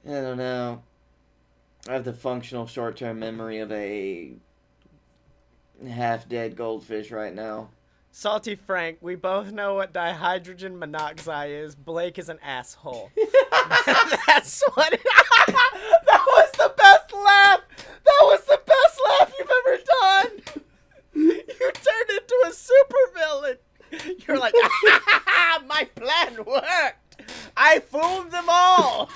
I don't know. I have the functional short-term memory of a half-dead goldfish right now. Salty Frank, we both know what dihydrogen monoxide is. Blake is an asshole. That's what. That was the best laugh. That was the best laugh you've ever done. You turned into a supervillain. You're like, my plan worked. I fooled them all.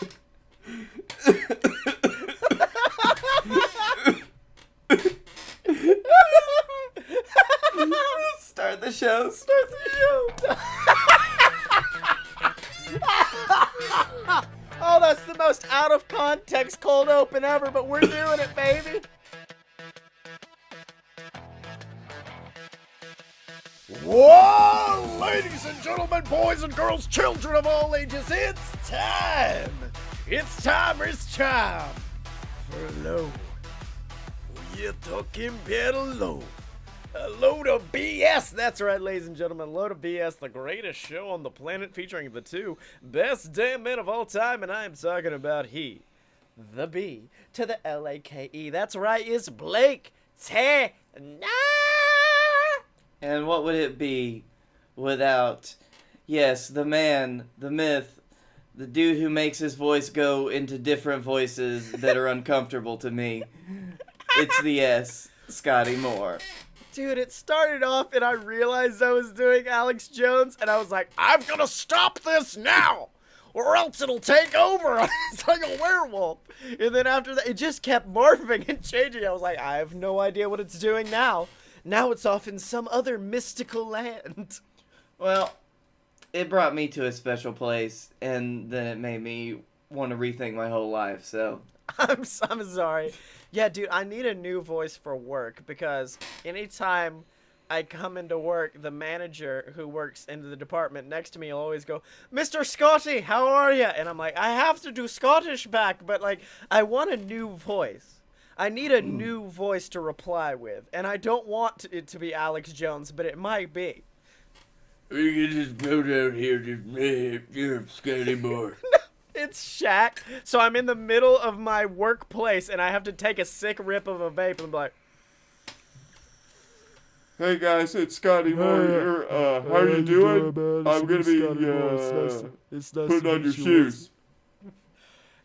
Start the show. Oh, that's the most out of context cold open ever, but we're doing it, baby. Whoa, ladies and gentlemen, boys and girls, children of all ages, it's time. It's time for low. You're talking better low. A load of BS. That's right, ladies and gentlemen. A load of BS, the greatest show on the planet featuring the two best damn men of all time. And I'm talking about he, the B to the L-A-K-E. That's right, it's Blake T. And what would it be without, yes, the man, the myth, the dude who makes his voice go into different voices that are uncomfortable to me. It's the S, Scottye Moore. Dude, it started off and I realized I was doing Alex Jones and I was like, I'm gonna stop this now or else it'll take over. It's like a werewolf. And then after that, it just kept morphing and changing. I was like, I have no idea what it's doing now. Now it's off in some other mystical land. Well, it brought me to a special place and then it made me want to rethink my whole life, so. I'm sorry. Yeah, dude, I need a new voice for work because anytime I come into work, the manager who works in the department next to me will always go, Mr. Scottye, how are you? And I'm like, I have to do Scottish back, but like, I want a new voice. I need a new voice to reply with, and I don't want it to be Alex Jones, but it might be. You can just go down here, you're Scottye Moore. It's Shaq. So I'm in the middle of my workplace and I have to take a sick rip of a vape and be like, Hey guys, it's Scottye Moore here. How are you doing? I'm gonna be putting on your shoes.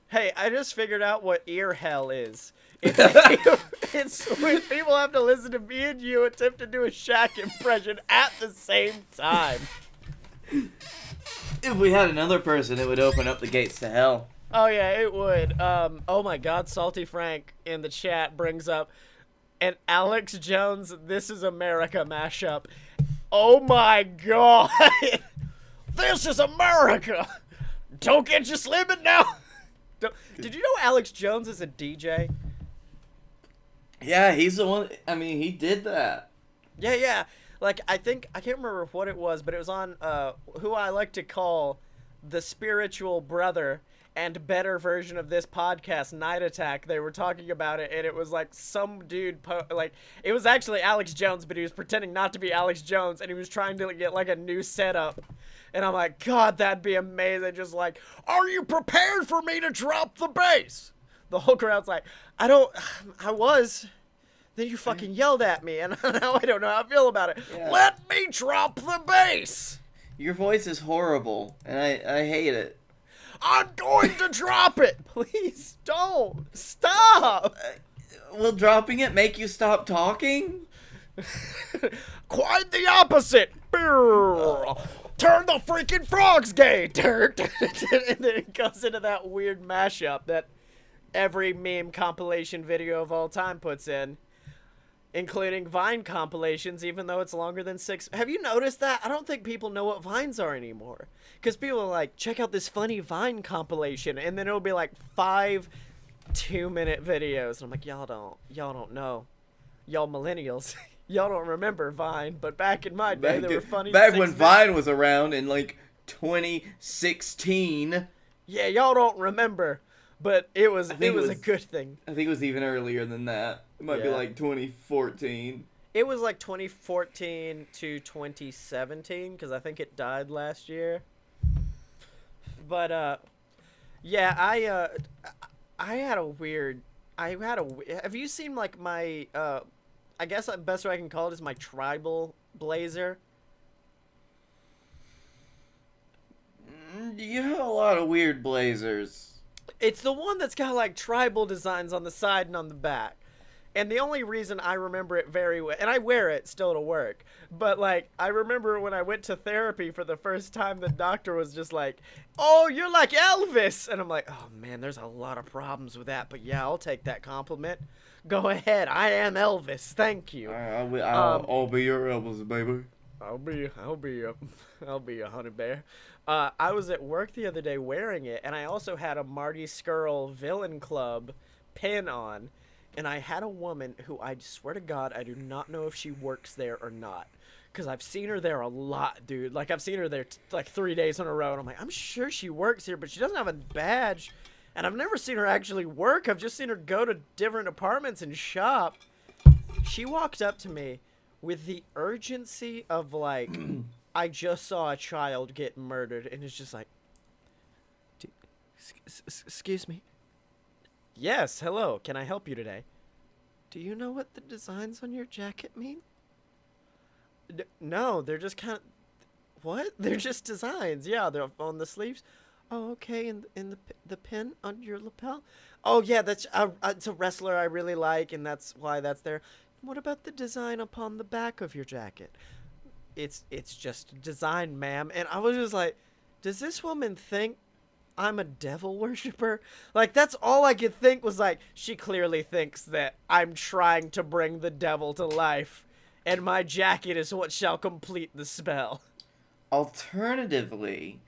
Hey, I just figured out what ear hell is. It's when people have to listen to me and you attempt to do a Shaq impression at the same time. If we had another person, it would open up the gates to hell. Oh yeah, it would. Oh my God, Salty Frank in the chat brings up an Alex Jones "This Is America" mashup. Oh my God, this is America. Don't get you slimming now. Did you know Alex Jones is a DJ? Yeah, he's the one. I mean, he did that. Yeah. Like, I can't remember what it was, but it was on who I like to call the spiritual brother and better version of this podcast, Night Attack. They were talking about it, and it was like some dude, it was actually Alex Jones, but he was pretending not to be Alex Jones, and he was trying to get like a new setup. And I'm like, God, that'd be amazing. Just like, are you prepared for me to drop the bass? The whole crowd's like, I was. Then you fucking yelled at me, and now I don't know how I feel about it. Yeah. Let me drop the bass! Your voice is horrible, and I hate it. I'm going to drop it! Please don't! Stop! Will dropping it make you stop talking? Quite the opposite! Turn the freaking frogs gay! And then it goes into that weird mashup that every meme compilation video of all time puts in. Including Vine compilations, even though it's longer than 6. Have you noticed that? I don't think people know what Vines are anymore. Because people are like, check out this funny Vine compilation. And then it'll be like 5 2-minute videos. And I'm like, y'all don't know. Y'all millennials. Y'all don't remember Vine. But back in my day, there were funny back when Vine was around in like 2016. Yeah, y'all don't remember. But it was a good thing. I think it was even earlier than that. It might be like 2014. It was like 2014 to 2017 because I think it died last year. But yeah, I had a weird. Have you seen like my? I guess the best way I can call it is my tribal blazer. You have a lot of weird blazers. It's the one that's got like tribal designs on the side and on the back. And the only reason I remember it very well, and I wear it still to work, but like I remember when I went to therapy for the first time, the doctor was just like, "Oh, you're like Elvis," and I'm like, "Oh man, there's a lot of problems with that, but yeah, I'll take that compliment. Go ahead, I am Elvis. Thank you. I'll be your Elvis, baby. I'll be a honey bear." I was at work the other day wearing it, and I also had a Marty Skrull Villain Club pin on. And I had a woman who, I swear to God, I do not know if she works there or not. Because I've seen her there a lot, dude. Like, I've seen her there, like, 3 days in a row. And I'm like, I'm sure she works here, but she doesn't have a badge. And I've never seen her actually work. I've just seen her go to different apartments and shop. She walked up to me with the urgency of, like, I just saw a child get murdered. And it's just like, excuse me. Yes, hello. Can I help you today? Do you know what the designs on your jacket mean? No, they're just kind of... What? They're just designs. Yeah, they're on the sleeves. Oh, okay. And the pin on your lapel? Oh, yeah, that's it's a wrestler I really like, and that's why that's there. What about the design upon the back of your jacket? It's just a design, ma'am. And I was just like, does this woman think I'm a devil worshiper? Like, that's all I could think was like, she clearly thinks that I'm trying to bring the devil to life, and my jacket is what shall complete the spell. Alternatively,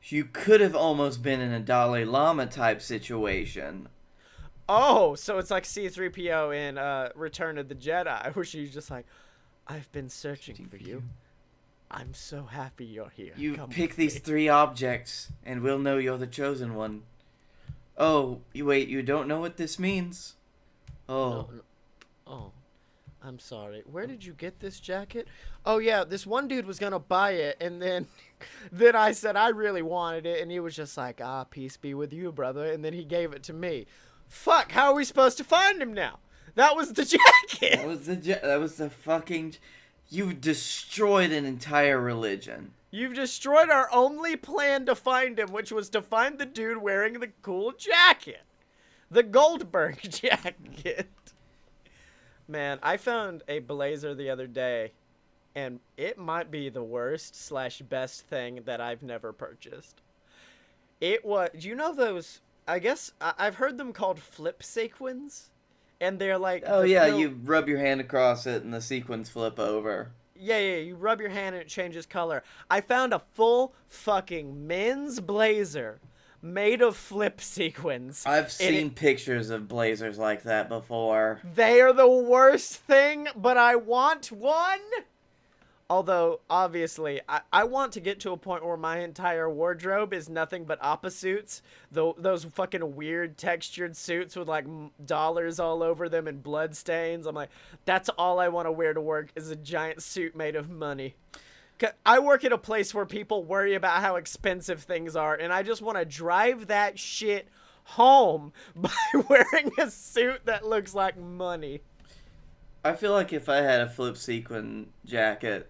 you could have almost been in a Dalai Lama type situation. Oh, so it's like C-3PO in Return of the Jedi, where she's just like, I've been searching for you. I'm so happy you're here. You Come pick with these me." 3 objects, and we'll know you're the chosen one. Oh, you don't know what this means? Oh. No. Oh, I'm sorry. Where did you get this jacket? Oh, yeah, this one dude was going to buy it, and then I said I really wanted it, and he was just like, peace be with you, brother, and then he gave it to me. Fuck, how are we supposed to find him now? That was the jacket! That was the fucking... You've destroyed an entire religion. You've destroyed our only plan to find him, which was to find the dude wearing the cool jacket. The Goldberg jacket. Man, I found a blazer the other day, and it might be the worst/best thing that I've never purchased. It was, you know those, I guess, I've heard them called flip sequins? And they're like... Oh, yeah, you rub your hand across it and the sequins flip over. Yeah, you rub your hand and it changes color. I found a full fucking men's blazer made of flip sequins. I've seen pictures of blazers like that before. They are the worst thing, but I want one. Although, obviously, I want to get to a point where my entire wardrobe is nothing but oppa-suits. Those fucking weird textured suits with, like, dollars all over them and blood stains. I'm like, that's all I want to wear to work is a giant suit made of money. I work at a place where people worry about how expensive things are, and I just want to drive that shit home by wearing a suit that looks like money. I feel like if I had a flip sequin jacket,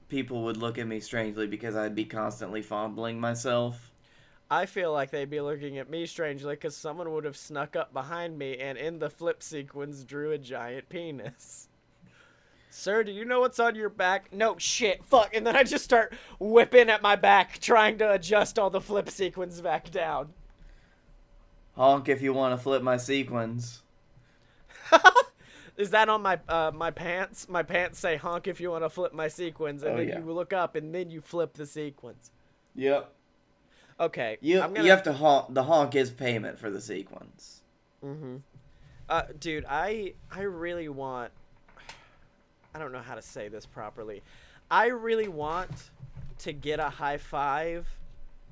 people would look at me strangely because I'd be constantly fondling myself. I feel like they'd be looking at me strangely because someone would have snuck up behind me and in the flip sequins drew a giant penis. Sir, do you know what's on your back? No, shit, fuck. And then I just start whipping at my back, trying to adjust all the flip sequins back down. Honk if you want to flip my sequins. Is that on my my pants? My pants say honk if you want to flip my sequins, and then you look up and then you flip the sequins. Yep. Okay. You have to honk. The honk is payment for the sequins. Mm-hmm. Dude, I really want... I don't know how to say this properly. I really want to get a high five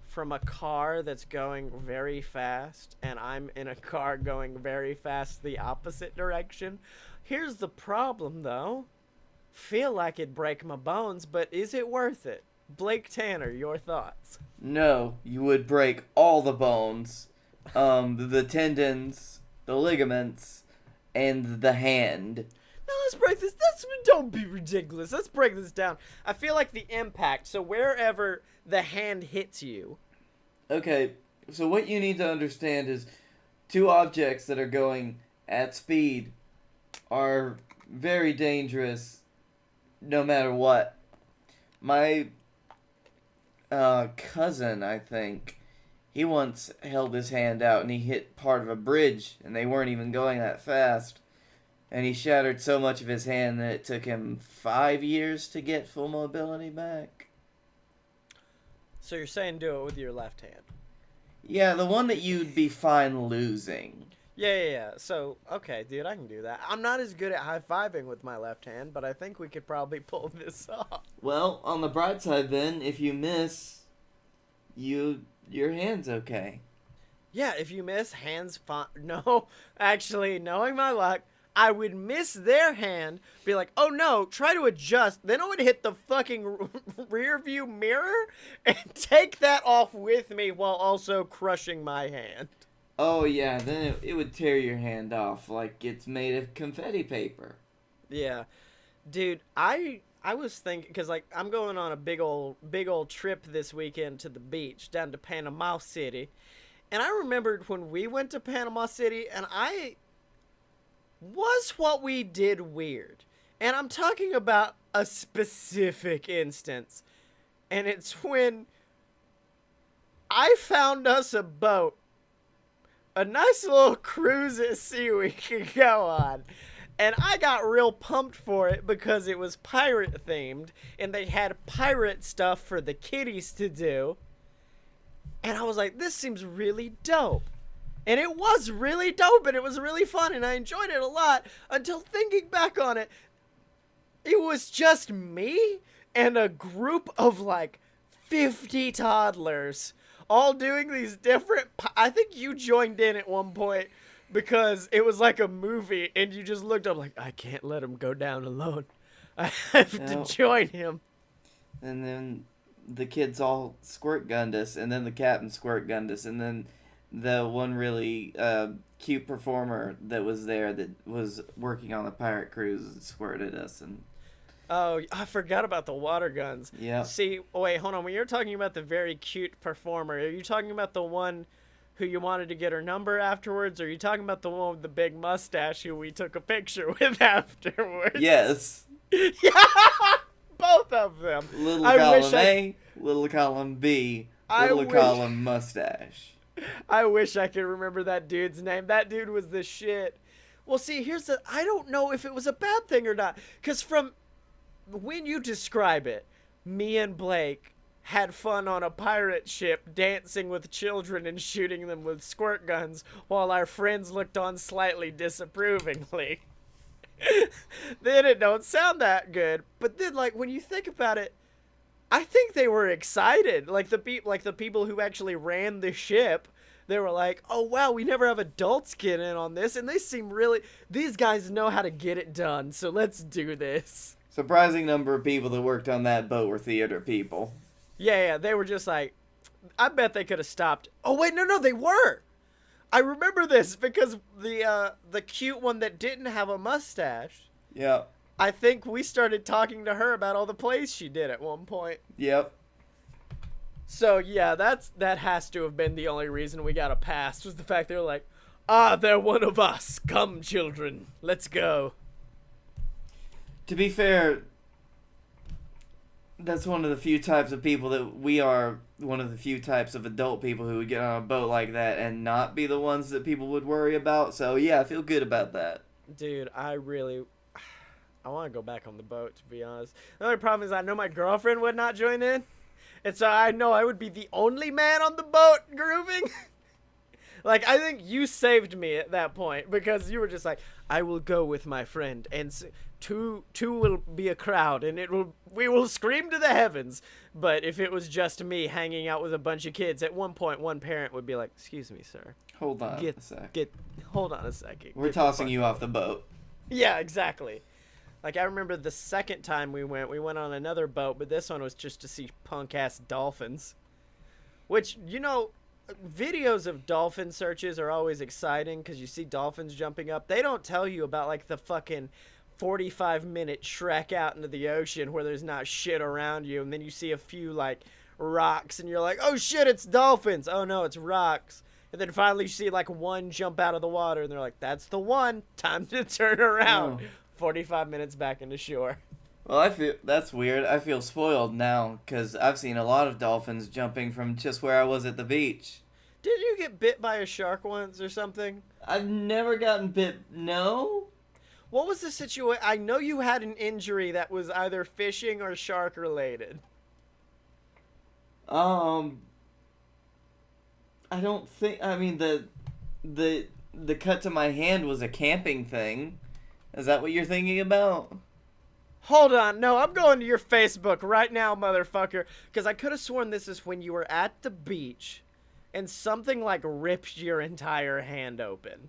from a car that's going very fast, and I'm in a car going very fast the opposite direction. Here's the problem, though. Feel like it'd break my bones, but is it worth it? Blake Tanner, your thoughts? No, you would break all the bones the tendons, the ligaments, and the hand. Now let's break this. Don't be ridiculous. Let's break this down. I feel like the impact. So wherever the hand hits you. Okay, so what you need to understand is two objects that are going at speed are very dangerous no matter what. My cousin, I think, he once held his hand out and he hit part of a bridge and they weren't even going that fast. And he shattered so much of his hand that it took him 5 years to get full mobility back. So you're saying do it with your left hand? Yeah, the one that you'd be fine losing. Yeah. So, okay, dude, I can do that. I'm not as good at high-fiving with my left hand, but I think we could probably pull this off. Well, on the bright side then, if you miss, your hand's okay. Yeah, if you miss, hands fine. No, actually, knowing my luck, I would miss their hand, be like, oh no, try to adjust. Then I would hit the fucking rear view mirror and take that off with me while also crushing my hand. Oh yeah, then it would tear your hand off like it's made of confetti paper. Yeah. Dude, I was thinking, because like I'm going on a big old trip this weekend to the beach down to Panama City. And I remembered when we went to Panama City and was what we did weird. And I'm talking about a specific instance. And it's when I found us a boat. A nice little cruise at sea we could go on. And I got real pumped for it because it was pirate themed. And they had pirate stuff for the kiddies to do. And I was like, this seems really dope. And it was really dope, and it was really fun, and I enjoyed it a lot, until thinking back on it, it was just me and a group of, like, 50 toddlers, all doing these different, I think you joined in at one point, because it was like a movie, and you just looked up like, I can't let him go down alone. I have to join him. And then the kids all squirt gunned us, and then the captain squirt gunned us, and then the one really cute performer that was there that was working on the pirate cruise squirted us. And oh, I forgot about the water guns. Yeah. See, wait, hold on. When you're talking about the very cute performer, are you talking about the one who you wanted to get her number afterwards, or are you talking about the one with the big mustache who we took a picture with afterwards? Yes. Yeah, both of them. Little column A, little column B, little column mustache. I wish I could remember that dude's name. That dude was the shit. Well, see, I don't know if it was a bad thing or not. Because from when you describe it, me and Blake had fun on a pirate ship dancing with children and shooting them with squirt guns while our friends looked on slightly disapprovingly. Then it don't sound that good. But then, like, when you think about it, I think they were excited. Like the people who actually ran the ship, they were like, "Oh wow, we never have adults get in on this, and they seem really. These guys know how to get it done. So let's do this." Surprising number of people that worked on that boat were theater people. Yeah, they were just like, I bet they could have stopped. Oh wait, no, they were. I remember this because the cute one that didn't have a mustache. Yeah. I think we started talking to her about all the plays she did at one point. Yep. So yeah, that has to have been the only reason we got a pass, was the fact they were like, they're one of us. Come, children, let's go. To be fair, that's one of the few types of people that we are one of the few types of adult people who would get on a boat like that and not be the ones that people would worry about. So yeah, I feel good about that. Dude, I want to go back on the boat, to be honest. The only problem is I know my girlfriend would not join in. And so I know I would be the only man on the boat grooving. Like, I think you saved me at that point because you were just like, I will go with my friend and two will be a crowd and we will scream to the heavens. But if it was just me hanging out with a bunch of kids, at one point one parent would be like, excuse me, sir. Hold on a sec. Hold on a second. We're tossing you off the boat. Yeah, exactly. Like, I remember the second time we went on another boat, but this one was just to see punk-ass dolphins. Which, you know, videos of dolphin searches are always exciting because you see dolphins jumping up. They don't tell you about like the fucking 45-minute trek out into the ocean where there's not shit around you, and then you see a few like rocks and you're like, oh shit, it's dolphins. Oh no, it's rocks. And then finally you see like one jump out of the water and they're like, that's the one, time to turn around. 45 minutes back into shore. Well, I feel that's weird. I feel spoiled now because I've seen a lot of dolphins jumping from just where I was at the beach. Did you get bit by a shark once or something? I've never gotten bit. No. What was the situation? I know you had an injury that was either fishing or shark related. I don't think. I mean, the cut to my hand was a camping thing. Is that what you're thinking about? Hold on. No, I'm going to your Facebook right now, motherfucker. Because I could have sworn this is when you were at the beach and something like ripped your entire hand open.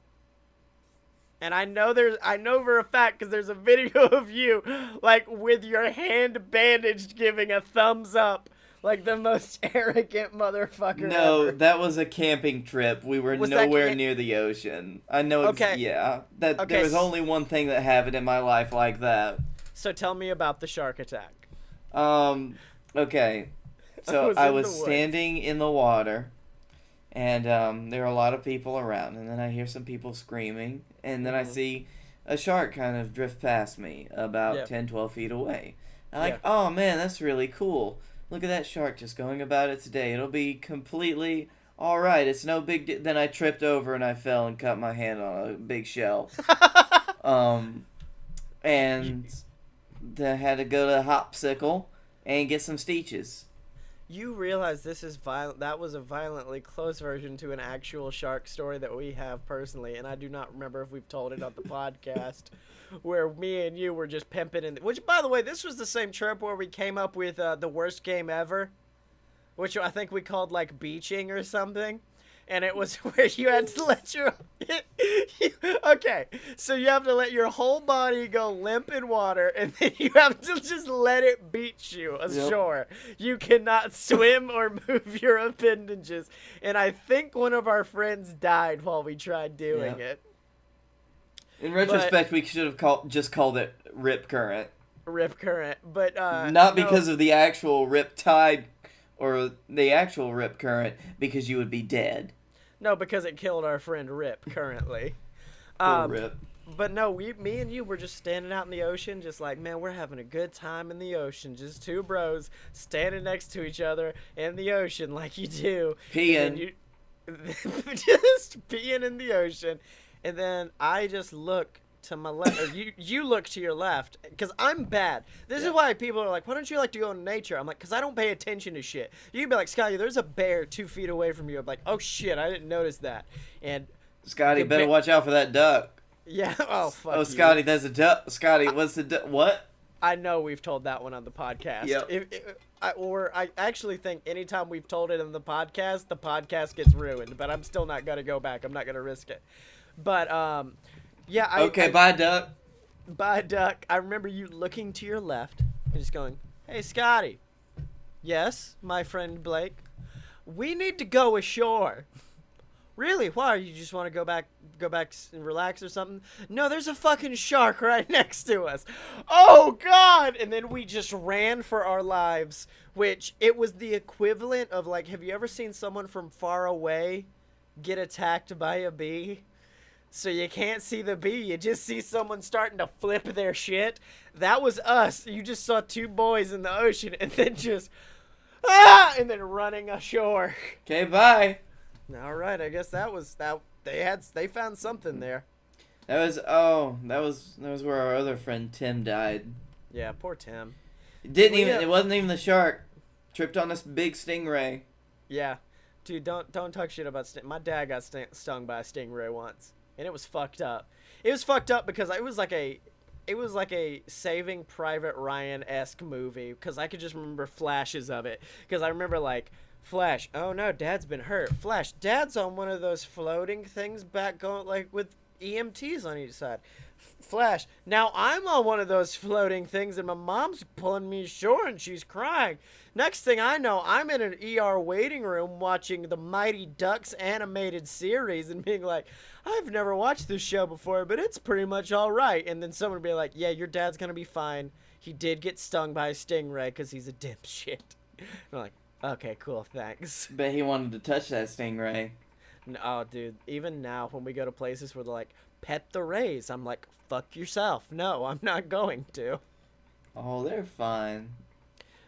And I know for a fact because there's a video of you like with your hand bandaged giving a thumbs up. Like the most arrogant motherfucker No, ever. that was a camping trip. We were nowhere near the ocean. I know. Okay. Yeah. There Okay. was only one thing that happened in my life like that. So tell me about the shark attack. Okay. So I was standing in the water, and there are a lot of people around, and then I hear some people screaming, and then I see a shark kind of drift past me about 10, 12 feet away. I'm like, oh man, that's really cool. Look at that shark just going about its day. It'll be completely alright. It's no big deal. Then I tripped over and I fell and cut my hand on a big shell. And then I had to go to Hopsicle and get some stitches. You realize this is that was a violently close version to an actual shark story that we have personally, and I do not remember if we've told it on the podcast, where me and you were just pimping in. Which, by the way, this was the same trip where we came up with the worst game ever, which I think we called like beaching or something. And it was where you had to let your... okay, so you have to let your whole body go limp in water, and then you have to just let it beach you ashore. Yep. You cannot swim or move your appendages. And I think one of our friends died while we tried doing it. In retrospect, we should have just called it Rip Current. Rip Current, but... Not because of the actual Rip Tide or the actual Rip Current, because you would be dead. No, because it killed our friend Rip currently. Rip. But no, me and you were just standing out in the ocean, just like, man, we're having a good time in the ocean. Just two bros standing next to each other in the ocean like you do. Peeing. Just peeing in the ocean. And then I just look to my left, or you look to your left, because I'm bad. This is why people are like, why don't you like to go in nature? I'm like, because I don't pay attention to shit. You can be like, Scottye, there's a bear 2 feet away from you. I'm like, oh shit, I didn't notice that. And Scottye, better watch out for that duck. Yeah, oh fuck. Oh, Scottye, there's a duck. Scottye, what's the duck? What? I know we've told that one on the podcast. Yep. I actually think anytime we've told it on the podcast gets ruined, but I'm still not going to go back. I'm not going to risk it. But, yeah. Bye, duck. Bye, duck. I remember you looking to your left and just going, hey, Scottye. Yes, my friend Blake. We need to go ashore. Really? Why? You just want to go back and relax or something? No, there's a fucking shark right next to us. Oh, God! And then we just ran for our lives, which it was the equivalent of, like, have you ever seen someone from far away get attacked by a bee? So you can't see the bee, you just see someone starting to flip their shit. That was us. You just saw two boys in the ocean and then just, and then running ashore. Okay, bye. All right, I guess that was that. They found something there. That was where our other friend Tim died. Yeah, poor Tim. It wasn't even the shark. Tripped on this big stingray. Yeah, dude, don't talk shit about my dad got stung by a stingray once, and it was fucked up. It was fucked up because it was like a Saving Private Ryan-esque movie, because I could just remember flashes of it. Because I remember, like, Flash, oh no, Dad's been hurt. Flash, Dad's on one of those floating things back going, like, with EMTs on each side. Flash. Now I'm on one of those floating things and my mom's pulling me ashore and she's crying. Next thing I know, I'm in an ER waiting room watching the Mighty Ducks animated series and being like, I've never watched this show before, but it's pretty much all right. And then someone would be like, yeah, your dad's going to be fine. He did get stung by a stingray because he's a dipshit. And I'm like, okay, cool, thanks. Bet he wanted to touch that stingray. No, dude, even now when we go to places where they're like, pet the rays, I'm like, fuck yourself. No, I'm not going to. Oh, they're fine.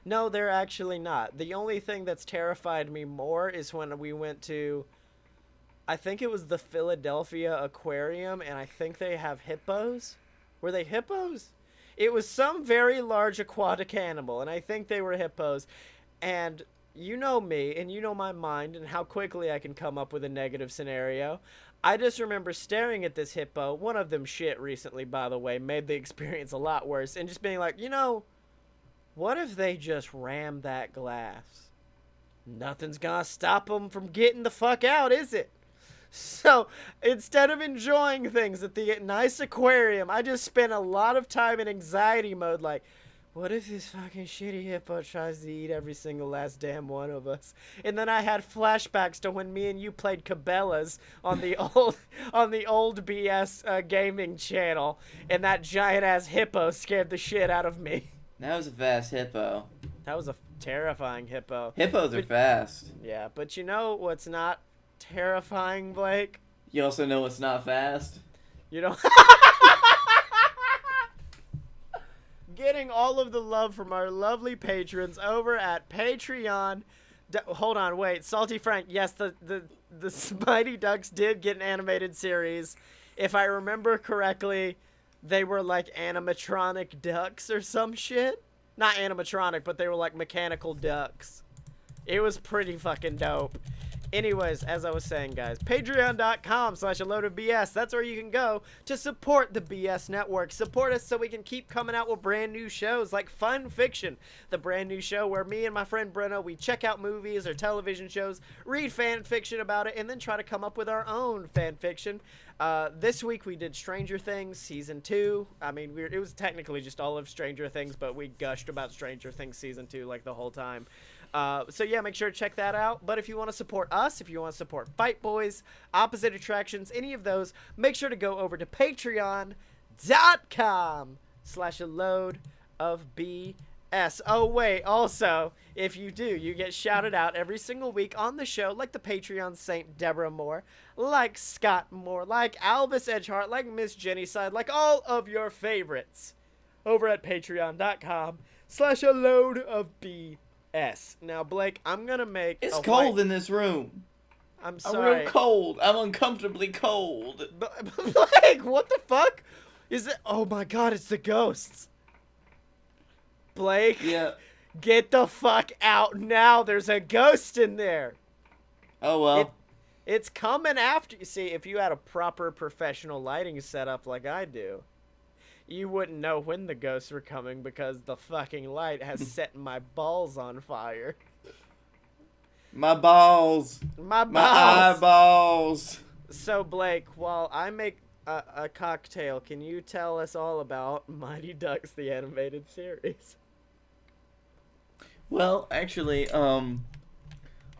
No, they're actually not. The only thing that's terrified me more is when we went to, I think it was the Philadelphia Aquarium, and I think they have hippos. Were they hippos? It was some very large aquatic animal, and I think they were hippos. And you know me, and you know my mind, and how quickly I can come up with a negative scenario. I just remember staring at this hippo. One of them shit recently, by the way, made the experience a lot worse, and just being like, you know, what if they just ram that glass? Nothing's gonna stop them from getting the fuck out, is it? So, instead of enjoying things at the nice aquarium, I just spent a lot of time in anxiety mode, like, what if this fucking shitty hippo tries to eat every single last damn one of us? And then I had flashbacks to when me and you played Cabela's on the old BS gaming channel, and that giant-ass hippo scared the shit out of me. That was a fast hippo. That was a terrifying hippo. Hippos are fast. Yeah, but you know what's not terrifying, Blake? You also know what's not fast? You know... Getting all of the love from our lovely patrons over at Patreon. Hold on, wait. Salty Frank, yes, the Mighty Ducks did get an animated series. If I remember correctly, they were like animatronic ducks or some shit. Not animatronic, but they were like mechanical ducks. It was pretty fucking dope. Anyways, as I was saying, guys, patreon.com/AloadofBS. That's where you can go to support the BS Network. Support us so we can keep coming out with brand new shows like Fun Fiction, the brand new show where me and my friend Breno, we check out movies or television shows, read fan fiction about it, and then try to come up with our own fan fiction. This week we did Stranger Things Season 2. I mean, it was technically just all of Stranger Things, but we gushed about Stranger Things Season 2 like the whole time. So yeah, make sure to check that out. But if you want to support us, if you want to support Fight Boys, Opposite Attractions, any of those, make sure to go over to patreon.com/AloadofBS. Oh wait, also, if you do, you get shouted out every single week on the show, like the Patreon Saint Deborah Moore, like Scott Moore, like Albus Edgehart, like Miss Jenny Side, like all of your favorites over at patreon.com/AloadofBS. Now, Blake, I'm gonna make. It's cold in this room. I'm sorry. I'm real cold. I'm uncomfortably cold. Blake, what the fuck? Is it? Oh my god, it's the ghosts. Blake, Yeah. get the fuck out now. There's a ghost in there. Oh well. It's coming after you. See, if you had a proper professional lighting setup like I do, you wouldn't know when the ghosts were coming because the fucking light has set my balls on fire. My balls. My eyeballs. So, Blake, while I make a cocktail, can you tell us all about Mighty Ducks, the animated series? Well, actually,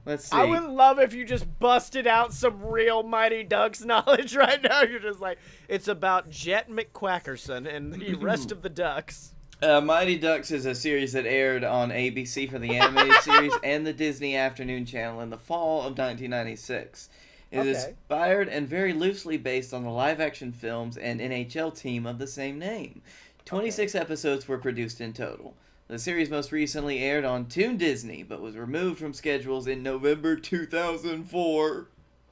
let's see. I would love if you just busted out some real Mighty Ducks knowledge right now. You're just like, it's about Jet McQuackerson and the rest of the ducks. Mighty Ducks is a series that aired on ABC for the animated series and the Disney Afternoon Channel in the fall of 1996. It is inspired and very loosely based on the live-action films and NHL team of the same name. 26 episodes were produced in total. The series most recently aired on Toon Disney, but was removed from schedules in November 2004.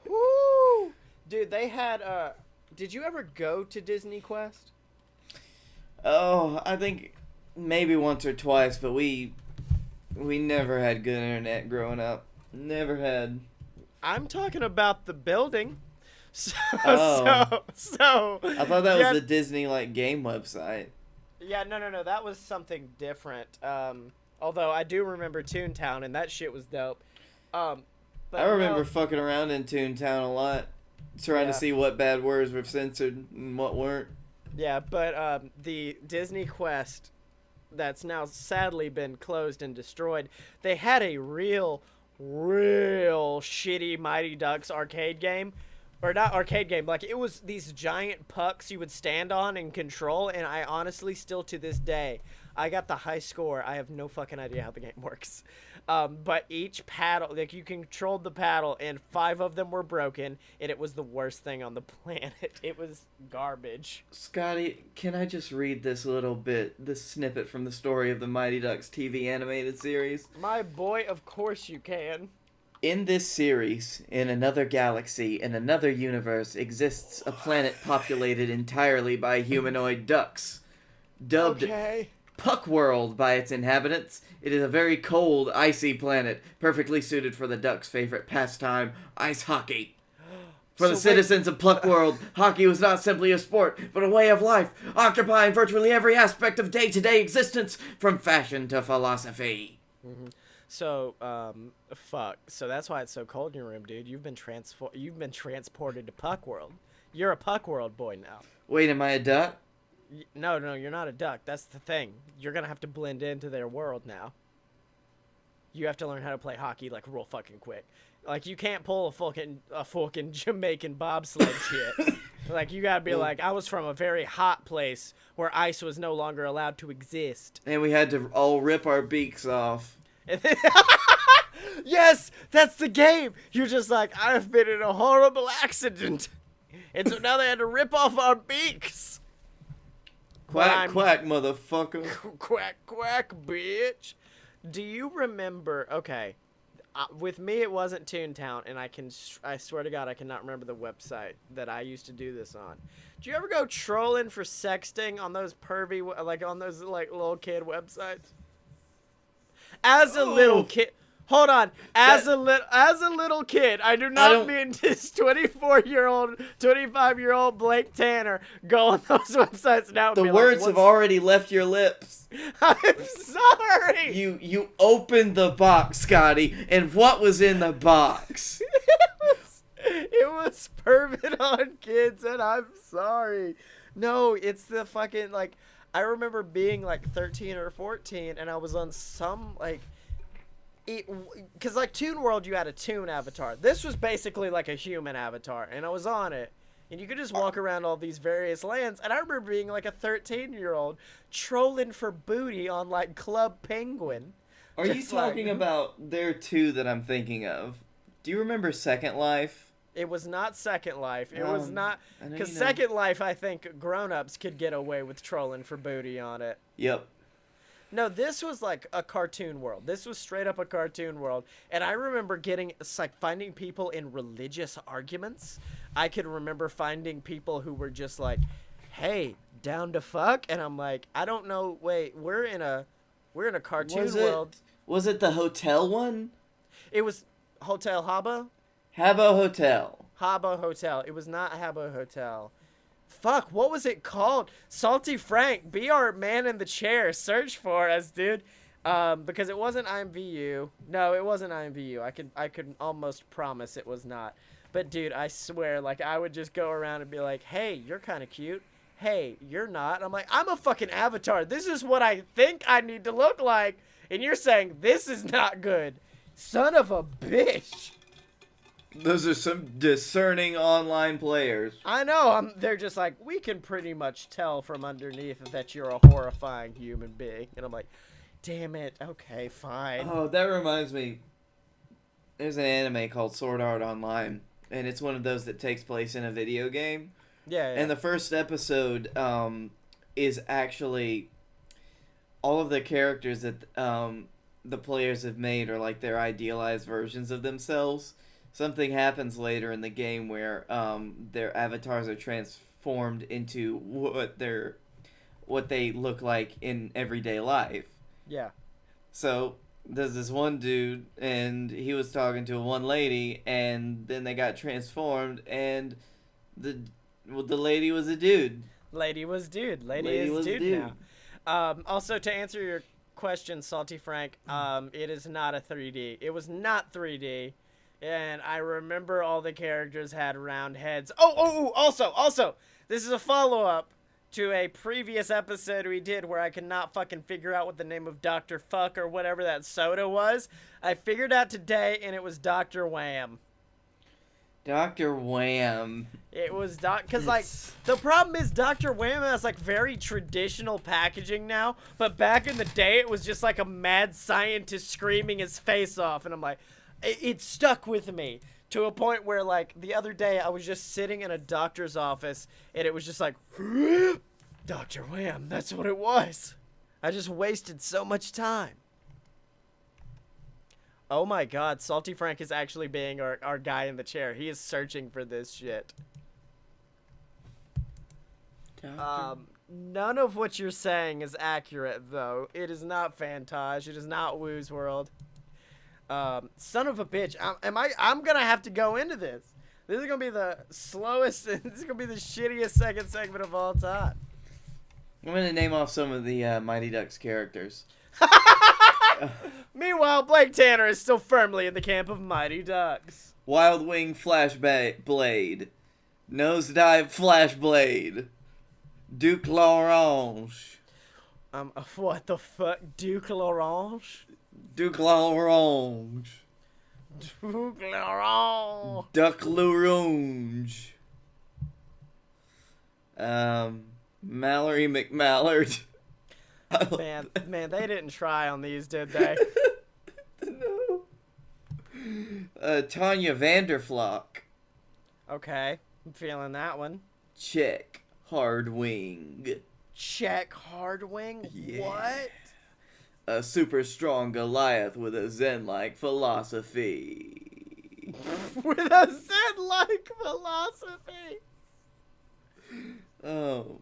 Woo! Dude, they had, did you ever go to Disney Quest? Oh, I think maybe once or twice, but we never had good internet growing up. Never had. I'm talking about the building. So, Oh. so I thought that was the Disney, game website. Yeah, no, that was something different. Although I do remember Toontown, and that shit was dope. But I remember fucking around in Toontown a lot. trying Yeah. to see what bad words were censored and what weren't. Yeah, but the Disney Quest that's now sadly been closed and destroyed, they had a real shitty Mighty Ducks arcade game. Or not arcade game, like it was these giant pucks you would stand on and control, and I honestly still to this day, I got the high score. I have no fucking idea how the game works. But each paddle, like you controlled the paddle, and 5 of them were broken, and it was the worst thing on the planet. It was garbage. Scotty, can I just read this snippet from the story of the Mighty Ducks TV animated series? My boy, of course you can. In this series, in another galaxy, in another universe, exists a planet populated entirely by humanoid ducks. Dubbed Okay. Puck World by its inhabitants, it is a very cold, icy planet, perfectly suited for the ducks' favorite pastime, ice hockey. For the citizens of Puck World, hockey was not simply a sport, but a way of life, occupying virtually every aspect of day-to-day existence, from fashion to philosophy. Mm-hmm. So, fuck. So that's why it's so cold in your room, dude. You've been transported to Puck World. You're a Puck World boy now. Wait, am I a duck? No, you're not a duck. That's the thing. You're gonna have to blend into their world now. You have to learn how to play hockey like real fucking quick. Like you can't pull a fucking Jamaican bobsled shit. Like you gotta be like, I was from a very hot place where ice was no longer allowed to exist. And we had to all rip our beaks off. Yes, that's the game. You're just like, I've been in a horrible accident, and so now they had to rip off our beaks. Quack, quack, motherfucker. Quack, quack, bitch. Do you remember? Okay, with me it wasn't Toontown, and I swear to God I cannot remember the website that I used to do this on. Do you ever go trolling for sexting on those pervy, like on those like little kid websites? As a little kid, hold on. As a little kid, I do not mean this 24-year-old, 25-year-old Blake Tanner go on those websites now. The words have already left your lips. I'm sorry. You opened the box, Scotty, and what was in the box? It was pervert on kids, and I'm sorry. No, it's the fucking like. I remember being like 13 or 14, and I was on some like, because like Toon World, you had a Toon avatar. This was basically like a human avatar, and I was on it, and you could just walk around all these various lands. And I remember being like a 13-year-old trolling for booty on like Club Penguin. Are you talking about there two that I'm thinking of? Do you remember Second Life? It was not Second Life. It was not, because you know. Second Life, I think grown-ups could get away with trolling for booty on it. Yep. No, this was like a cartoon world. This was straight up a cartoon world. And I remember finding people in religious arguments. I could remember finding people who were just like, hey, down to fuck? And I'm like, I don't know. Wait, we're in a cartoon world. Was it the hotel one? It was Hotel Habbo? Habbo Hotel. Habbo Hotel. It was not Habbo Hotel. Fuck, what was it called? Salty Frank, be our man in the chair. Search for us, dude. Because it wasn't IMVU. No, it wasn't IMVU. I could almost promise it was not. But dude, I swear, like I would just go around and be like, hey, you're kind of cute. Hey, you're not. I'm like, I'm a fucking avatar. This is what I think I need to look like. And you're saying this is not good. Son of a bitch. Those are some discerning online players. I know. They're just like, we can pretty much tell from underneath that you're a horrifying human being. And I'm like, damn it. Okay, fine. Oh, that reminds me. There's an anime called Sword Art Online, and it's one of those that takes place in a video game. Yeah. And the first episode is actually all of the characters that the players have made are like their idealized versions of themselves. Something happens later in the game where their avatars are transformed into what they look like in everyday life. Yeah. So there's this one dude, and he was talking to one lady, and then they got transformed, and the lady was a dude. Lady was dude. Lady is dude now. Also, to answer your question, Salty Frank, it is not a 3D. It was not 3D. And I remember all the characters had round heads. Also, this is a follow-up to a previous episode we did where I could not fucking figure out what the name of Dr. Fuck or whatever that soda was. I figured out today, and it was Dr. Wham. Dr. Wham. It was because like the problem is Dr. Wham has like very traditional packaging now, but back in the day it was just like a mad scientist screaming his face off, and I'm like, it stuck with me to a point where like the other day I was just sitting in a doctor's office and it was just like, Dr. Wham, that's what it was. I just wasted so much time. Oh my god, Salty Frank is actually being our guy in the chair. He is searching for this shit. None of what you're saying is accurate, though. It is not Fantage. It is not Woo's World. Son of a bitch. I'm gonna have to go into this. This is gonna be the slowest, this is gonna be the shittiest second segment of all time. I'm gonna name off some of the Mighty Ducks characters. Meanwhile, Blake Tanner is still firmly in the camp of Mighty Ducks. Wild Wing Flash Blade. Nosedive Flash Blade. Duke L'Orange. What the fuck? Duke L'Orange? Duke L'Orange. Duke L'Orange. Duck L'Orange. Mallory McMallard. Man, they didn't try on these, did they? No. Tanya Vanderflock. Okay, I'm feeling that one. Check Hardwing. Check Hardwing? Yeah. What? A super strong Goliath with a Zen-like philosophy. With a Zen-like philosophy. Oh.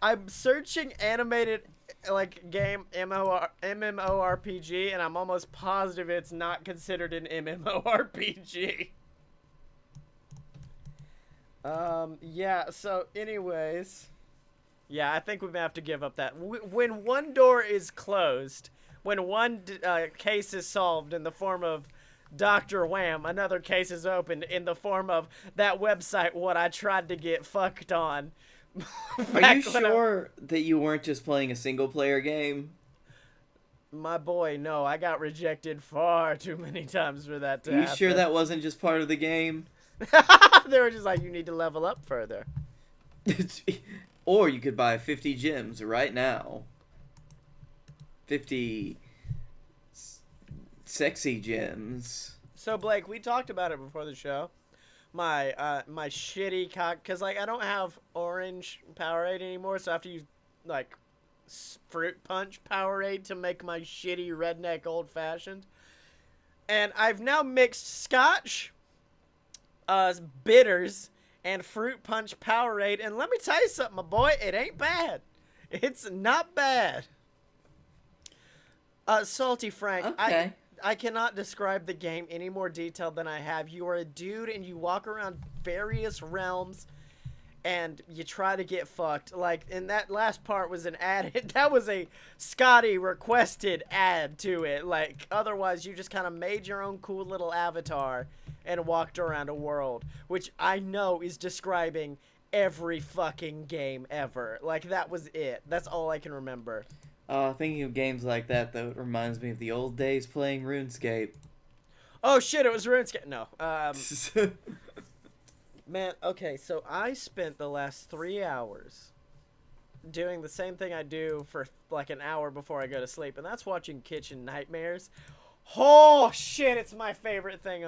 I'm searching animated like game MMORPG, and I'm almost positive it's not considered an MMORPG. Yeah, so anyways, yeah, I think we may have to give up that. When one door is closed, when one case is solved in the form of Dr. Wham, another case is opened in the form of that website what I tried to get fucked on. Are you sure that you weren't just playing a single-player game? My boy, no, I got rejected far too many times for that to happen. You sure that wasn't just part of the game? They were just like, you need to level up further. Or you could buy 50 gems right now. 50 sexy gems. So, Blake, we talked about it before the show. My shitty because like I don't have orange Powerade anymore, so I have to use like fruit punch Powerade to make my shitty redneck old fashioned. And I've now mixed Scotch, bitters, and fruit punch Powerade. And let me tell you something, my boy, it ain't bad. It's not bad. Salty Frank, okay. I cannot describe the game any more detailed than I have. You are a dude and you walk around various realms and you try to get fucked. Like, and that last part was an ad. That was a Scottye requested ad to it. Like, otherwise you just kind of made your own cool little avatar and walked around a world, which I know is describing every fucking game ever. Like, that was it. That's all I can remember. Thinking of games like that, though, it reminds me of the old days playing RuneScape. Oh, shit, it was RuneScape. No. Man, okay, so I spent the last 3 hours doing the same thing I do for, like, an hour before I go to sleep, and that's watching Kitchen Nightmares. Oh, shit, it's my favorite thing.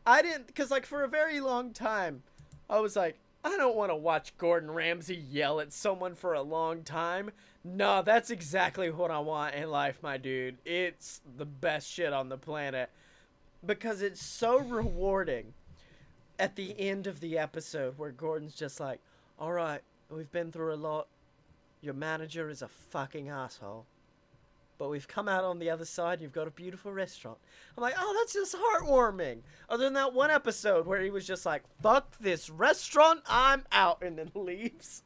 I didn't, because, like, for a very long time, I was like, I don't want to watch Gordon Ramsay yell at someone for a long time. No, that's exactly what I want in life, my dude. It's the best shit on the planet. Because it's so rewarding at the end of the episode where Gordon's just like, all right, we've been through a lot. Your manager is a fucking asshole. But we've come out on the other side and you've got a beautiful restaurant. I'm like, oh, that's just heartwarming. Other than that one episode where he was just like, fuck this restaurant, I'm out, and then leaves.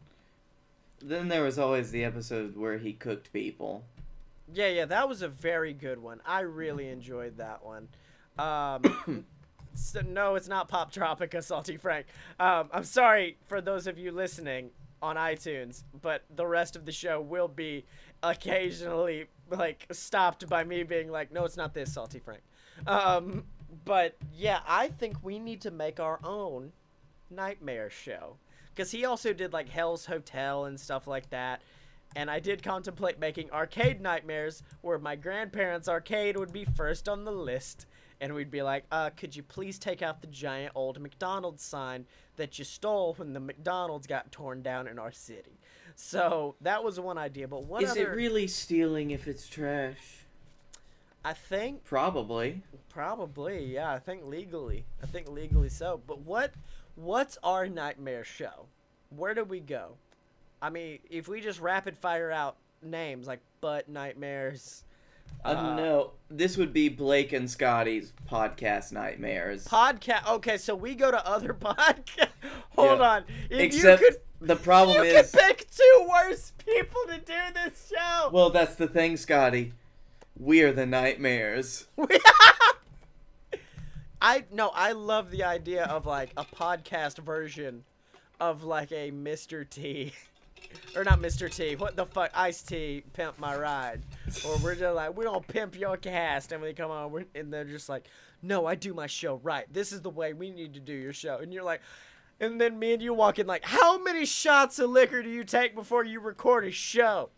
Then there was always the episode where he cooked people. Yeah, that was a very good one. I really enjoyed that one. So, no, it's not Pop Tropica, Salty Frank. I'm sorry for those of you listening on iTunes, but the rest of the show will be occasionally like stopped by me being like, no, it's not this, Salty Frank. But yeah, I think we need to make our own nightmare show, because he also did like Hell's Hotel and stuff like that. And I did contemplate making arcade nightmares, where my grandparents' arcade would be first on the list. And we'd be like, could you please take out the giant old McDonald's sign that you stole when the McDonald's got torn down in our city? So that was one idea. But what Is it really stealing if it's trash? I think Probably, yeah. I think legally so. But what's our nightmare show? Where do we go? I mean, if we just rapid fire out names like Butt Nightmares. I don't know. This would be Blake and Scotty's podcast nightmares. Okay, so we go to other podcasts. Hold on. Except the problem is, you could pick two worse people to do this show. Well, that's the thing, Scotty. We're the nightmares. I love the idea of like a podcast version of like a Mr. T. Or not Mr. T. What the fuck? Ice-T, Pimp My Ride. Or we're just like, we're gonna pimp your cast. And we come on, and they're just like, no, I do my show right. This is the way we need to do your show. And you're like, and then me and you walk in like, how many shots of liquor do you take before you record a show?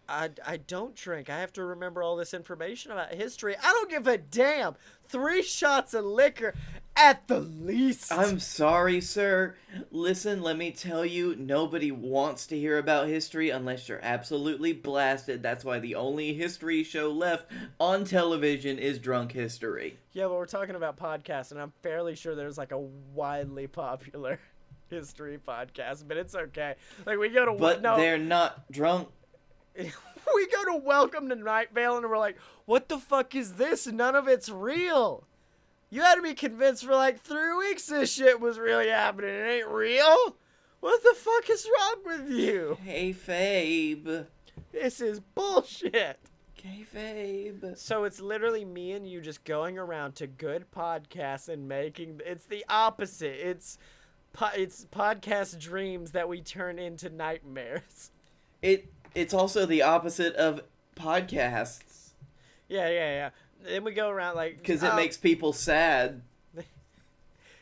I don't drink. I have to remember all this information about history. I don't give a damn. 3 shots of liquor at the least. I'm sorry, sir. Listen, let me tell you, nobody wants to hear about history unless you're absolutely blasted. That's why the only history show left on television is Drunk History. Yeah, but we're talking about podcasts, and I'm fairly sure there's like a widely popular history podcast, but it's okay. Like we go to But they're not drunk. We go to Welcome to Night Vale, and we're like, what the fuck is this? None of it's real. You had to be convinced for like 3 weeks this shit was really happening. It ain't real? What the fuck is wrong with you? Kayfabe. This is bullshit. Kayfabe. So it's literally me and you just going around to good podcasts and making... It's the opposite. It's podcast dreams that we turn into nightmares. It's also the opposite of podcasts. Yeah. Then we go around like... Because it makes people sad.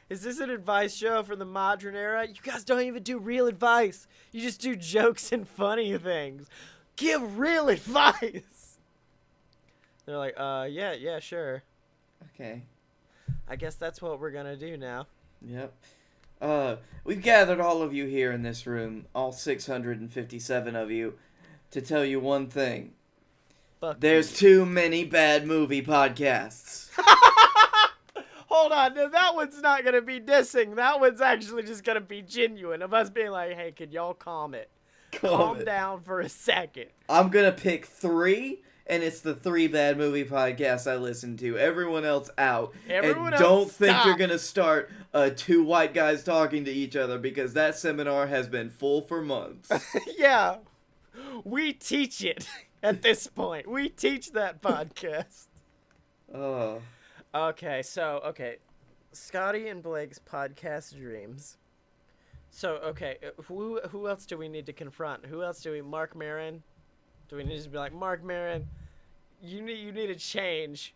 Is this an advice show for the modern era? You guys don't even do real advice. You just do jokes and funny things. Give real advice. They're like, yeah, sure. Okay. I guess that's what we're gonna do now. Yep. We've gathered all of you here in this room, all 657 of you, to tell you one thing. There's too many bad movie podcasts. Hold on, no, that one's not gonna be dissing. That one's actually just gonna be genuine of us being like, hey, could y'all calm it? Calm down for a second. I'm gonna pick 3, and it's the 3 bad movie podcasts I listen to. Everyone else out. Don't think you're gonna start 2 white guys talking to each other, because that seminar has been full for months. Yeah. We teach it at this point. We teach that podcast. Oh. Okay. Scotty and Blake's podcast dreams. So, okay, who else do we need to confront? Mark Maron? Do we need to be like, Mark Maron, you need a change.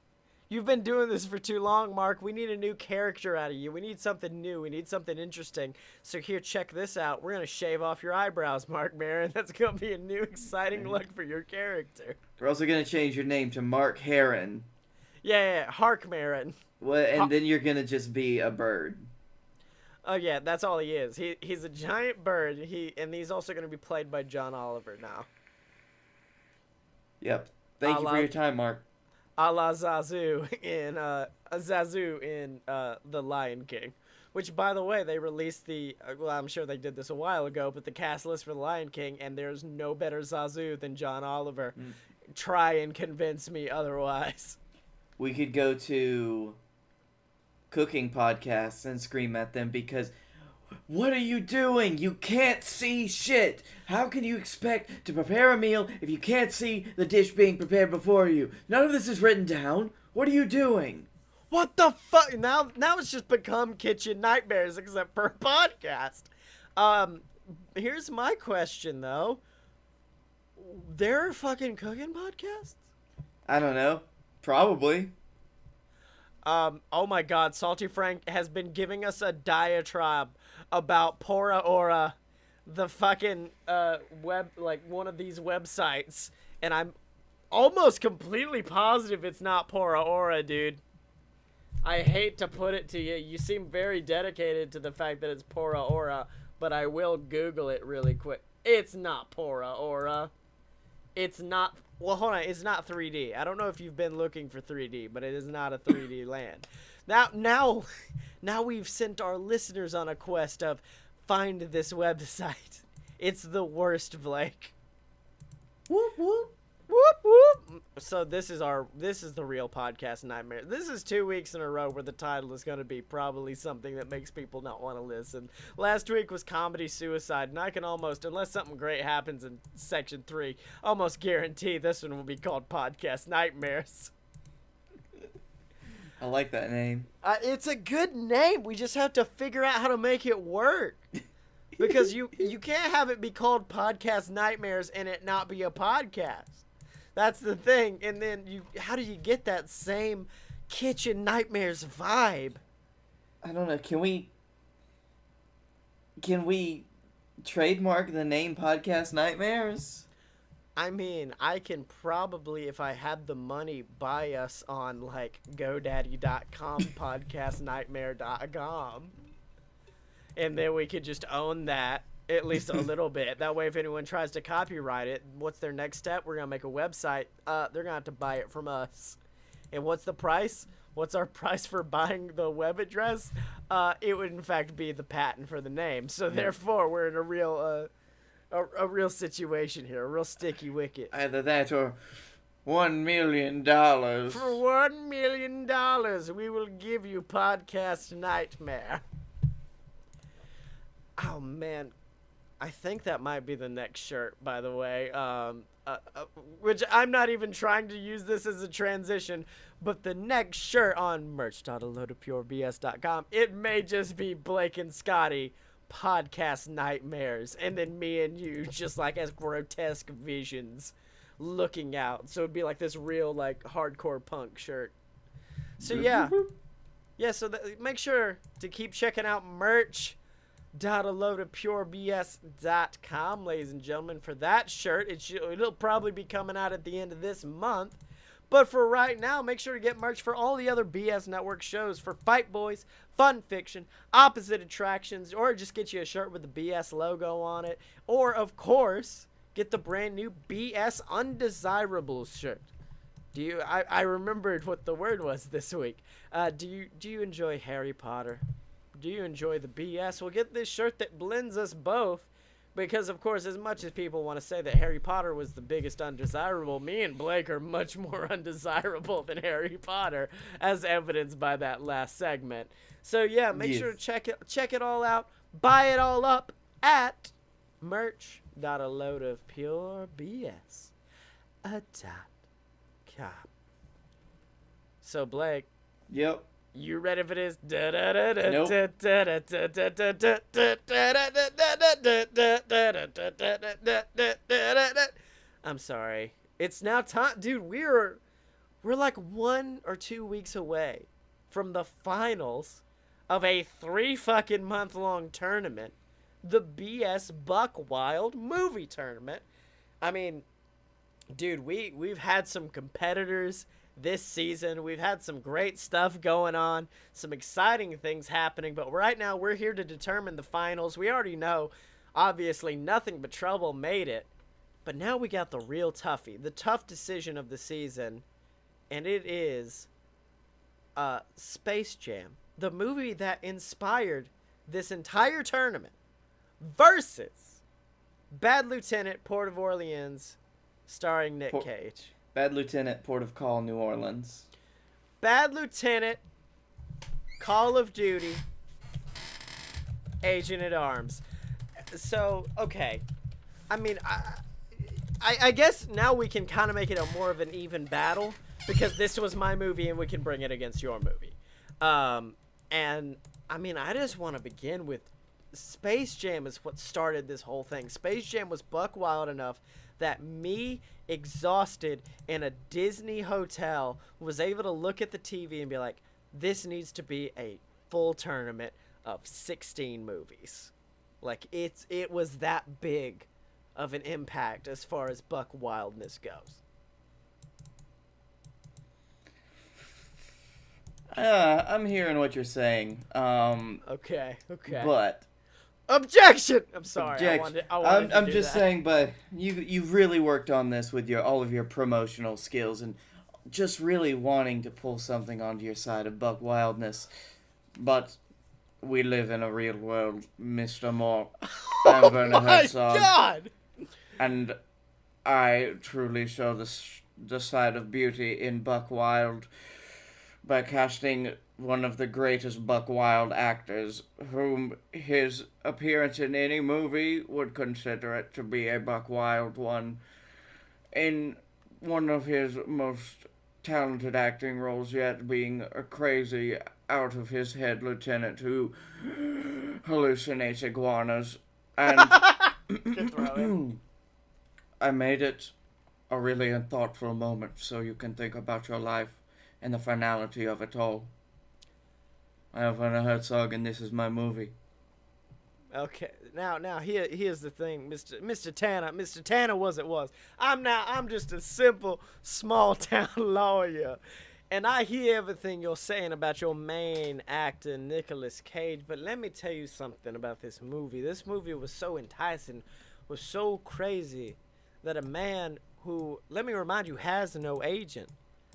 You've been doing this for too long, Mark. We need a new character out of you. We need something new. We need something interesting. So here, check this out. We're going to shave off your eyebrows, Mark Maron. That's going to be a new, exciting look for your character. We're also going to change your name to Mark Heron. Yeah, Hark Maron. Well, and then you're going to just be a bird. Oh, yeah, that's all he is. He's a giant bird, and he's also going to be played by John Oliver now. Yep. Thank you for your time, Mark. A la Zazu in The Lion King. Which, by the way, they released well, I'm sure they did this a while ago, but the cast list for The Lion King, and there's no better Zazu than John Oliver. Try and convince me otherwise. We could go to cooking podcasts and scream at them because, what are you doing? You can't see shit. How can you expect to prepare a meal if you can't see the dish being prepared before you? None of this is written down. What are you doing? What the fuck? Now it's just become Kitchen Nightmares, except for a podcast. Here's my question though. There are fucking cooking podcasts? I don't know. Probably. Oh my god, Salty Frank has been giving us a diatribe about Pora Ora, the fucking one of these websites, and I'm almost completely positive it's not Pora Ora, dude. I hate to put it to you. You seem very dedicated to the fact that it's Pora Ora, but I will Google it really quick. It's not Pora Ora. It's not. Well, hold on. It's not 3D. I don't know if you've been looking for 3D, but it is not a 3D land. Now we've sent our listeners on a quest of find this website. It's the worst, Blake. Whoop whoop. Whoop whoop. So this is the real podcast nightmare. This is 2 weeks in a row where the title is going to be probably something that makes people not want to listen. Last week was comedy suicide, and I can almost, unless something great happens in section 3, almost guarantee this one will be called podcast nightmares. I like that name. It's a good name. We just have to figure out how to make it work. Because you can't have it be called podcast nightmares and it not be a podcast. That's the thing. And then how do you get that same Kitchen Nightmares vibe? I don't know. Can we trademark the name Podcast Nightmares? I mean, I can probably, if I had the money, buy us on like GoDaddy.com, podcastnightmare.com. And then we could just own that. At least a little bit. That way, if anyone tries to copyright it, what's their next step? We're going to make a website. They're going to have to buy it from us. And what's the price? What's our price for buying the web address? It would, in fact, be the patent for the name. So, therefore, we're in a real situation here. A real sticky wicket. Either that or $1 million. For $1 million, we will give you Podcast Nightmare. Oh, man. I think that might be the next shirt, by the way, which I'm not even trying to use this as a transition, but the next shirt on merch.aloadofpurebs.com, it may just be Blake and Scottye podcast nightmares, and then me and you just like as grotesque visions looking out. So it'd be like this real like hardcore punk shirt. So yeah, so make sure to keep checking out merch.aloadofpurebs.com, ladies and gentlemen, for that shirt. It'll probably be coming out at the end of this month. But for right now, make sure to get merch for all the other BS Network shows, for Fight Boys, Fun Fiction, Opposite Attractions, or just get you a shirt with the BS logo on it. Or, of course, get the brand new BS Undesirables shirt. I remembered what the word was this week. Do you enjoy Harry Potter? Do you enjoy the BS? Well, get this shirt that blends us both. Because, of course, as much as people want to say that Harry Potter was the biggest undesirable, me and Blake are much more undesirable than Harry Potter, as evidenced by that last segment. So, yeah, make sure to check it all out. Buy it all up at merch.aloadofpurebs.com. So, Blake. Yep. You ready for this? Nope. I'm sorry. It's now time, dude. We're like 1 or 2 weeks away from the finals of a 3 fucking month long tournament, the BS Buck Wild movie tournament. I mean, dude, we've had some competitors this season. We've had some great stuff going on, some exciting things happening, but right now we're here to determine the finals. We already know, obviously, nothing but trouble made it, but now we got the real toughie, the tough decision of the season, and it is Space Jam, the movie that inspired this entire tournament, versus Bad Lieutenant, Port of Orleans, starring Nick Cage. Bad Lieutenant, Port of Call, New Orleans. Bad Lieutenant, Call of Duty, Agent at Arms. So, okay. I mean, I guess now we can kind of make it a more of an even battle, because this was my movie and we can bring it against your movie. And I mean, I just want to begin with Space Jam is what started this whole thing. Space Jam was buck wild enough that me, exhausted in a Disney hotel, was able to look at the TV and be like, this needs to be a full tournament of 16 movies. Like, it was that big of an impact as far as buck wildness goes. I'm hearing what you're saying. Okay. But Objection! I'm sorry. objection. I wanted to I'm do just that. saying, but you've really worked on this with all of your promotional skills and just really wanting to pull something onto your side of buck wildness. But we live in a real world, Mr. Moore. I'm Werner Oh my Herzog, God! and I truly show the side of beauty in buck wild by casting one of the greatest buck wild actors, whom his appearance in any movie would consider it to be a buck wild one, in one of his most talented acting roles yet, being a crazy, out of his head lieutenant who hallucinates iguanas. And Good throw in. I made it a really thoughtful moment so you can think about your life and the finality of it all. I have Werner Herzog, and this is my movie. Okay, now here's the thing, Mr. Tanner. Mr. Tanner was. I'm just a simple small town lawyer, and I hear everything you're saying about your main actor Nicolas Cage. But let me tell you something about this movie. This movie was so enticing, was so crazy, that a man who, let me remind you, has no agent,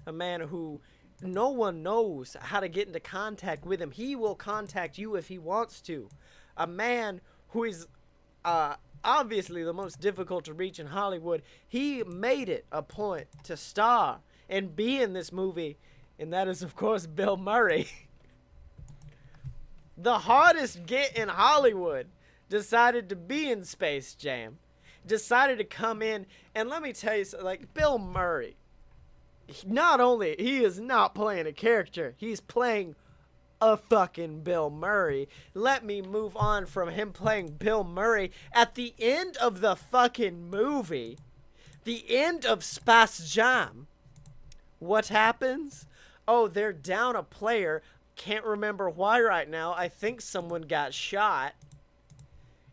a man who no one knows how to get into contact with him. He will contact you if he wants to. A man who is obviously the most difficult to reach in Hollywood. He made it a point to star and be in this movie, and that is, of course, Bill Murray. The hardest get in Hollywood decided to be in Space Jam. Decided to come in, and let me tell you something, like, Bill Murray, not only, he is not playing a character, he's playing a fucking Bill Murray. Let me move on from him playing Bill Murray. At the end of the fucking movie, the end of Space Jam, what happens? Oh, they're down a player. Can't remember why right now. I think someone got shot.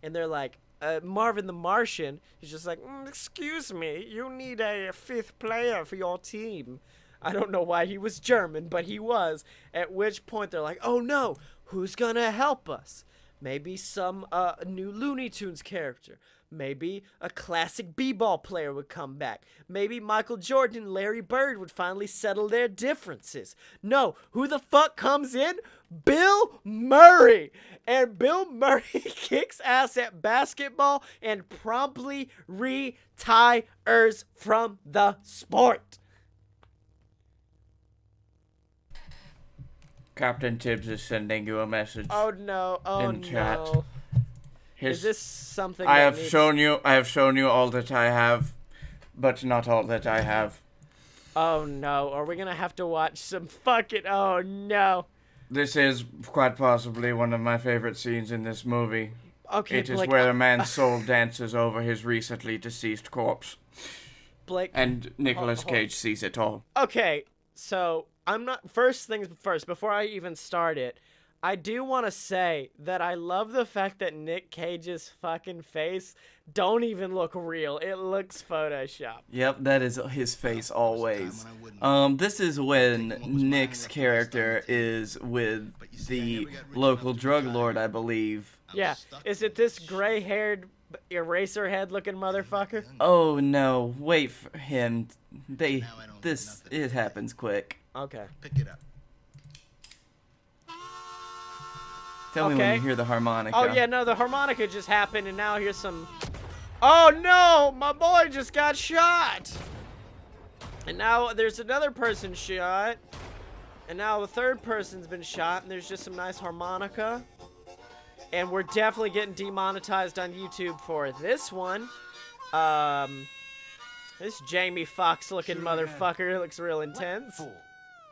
And they're like, Marvin the Martian, he's just like, excuse me, you need a fifth player for your team. I don't know why he was German, but he was. At which point they're like, oh no, who's gonna help us? Maybe some new Looney Tunes character. Maybe a classic b-ball player would come back. Maybe Michael Jordan and Larry Bird would finally settle their differences. No, who the fuck comes in? Bill Murray! And Bill Murray kicks ass at basketball and promptly retires from the sport. Captain Tibbs is sending you a message. Oh no, oh in chat. no. Is this something I that have shown you all that I have, but not all that I have. Oh no, are we gonna have to watch some fucking, oh no. This is quite possibly one of my favorite scenes in this movie. Okay, It is Blake, where a man's soul dances over his recently deceased corpse. Blake. And Nicolas hold on. Cage sees it all. Okay, so I'm not, first things first, before I even start it, I do want to say that I love the fact that Nick Cage's fucking face don't even look real. It looks Photoshopped. Yep, that is his face always. This is when Nick's character is with the local drug lord, I believe. Yeah, is it this gray-haired eraser head looking motherfucker? Oh no, wait for him. It happens quick. Okay. Pick it up. Tell me when you hear the harmonica. Oh yeah, no, the harmonica just happened, and now here's some. Oh no, my boy just got shot. And now there's another person shot, and now the third person's been shot, and there's just some nice harmonica. And we're definitely getting demonetized on YouTube for this one. This Jamie Foxx looking motherfucker looks real intense.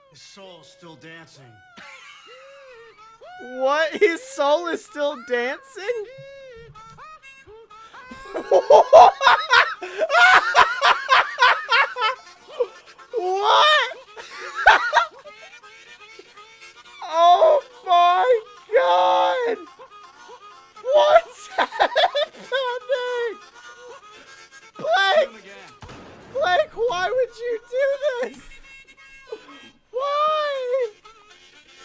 His soul's still dancing. What? His soul is still dancing? What? Oh my god! What's happening? Blake, why would you do this? Why?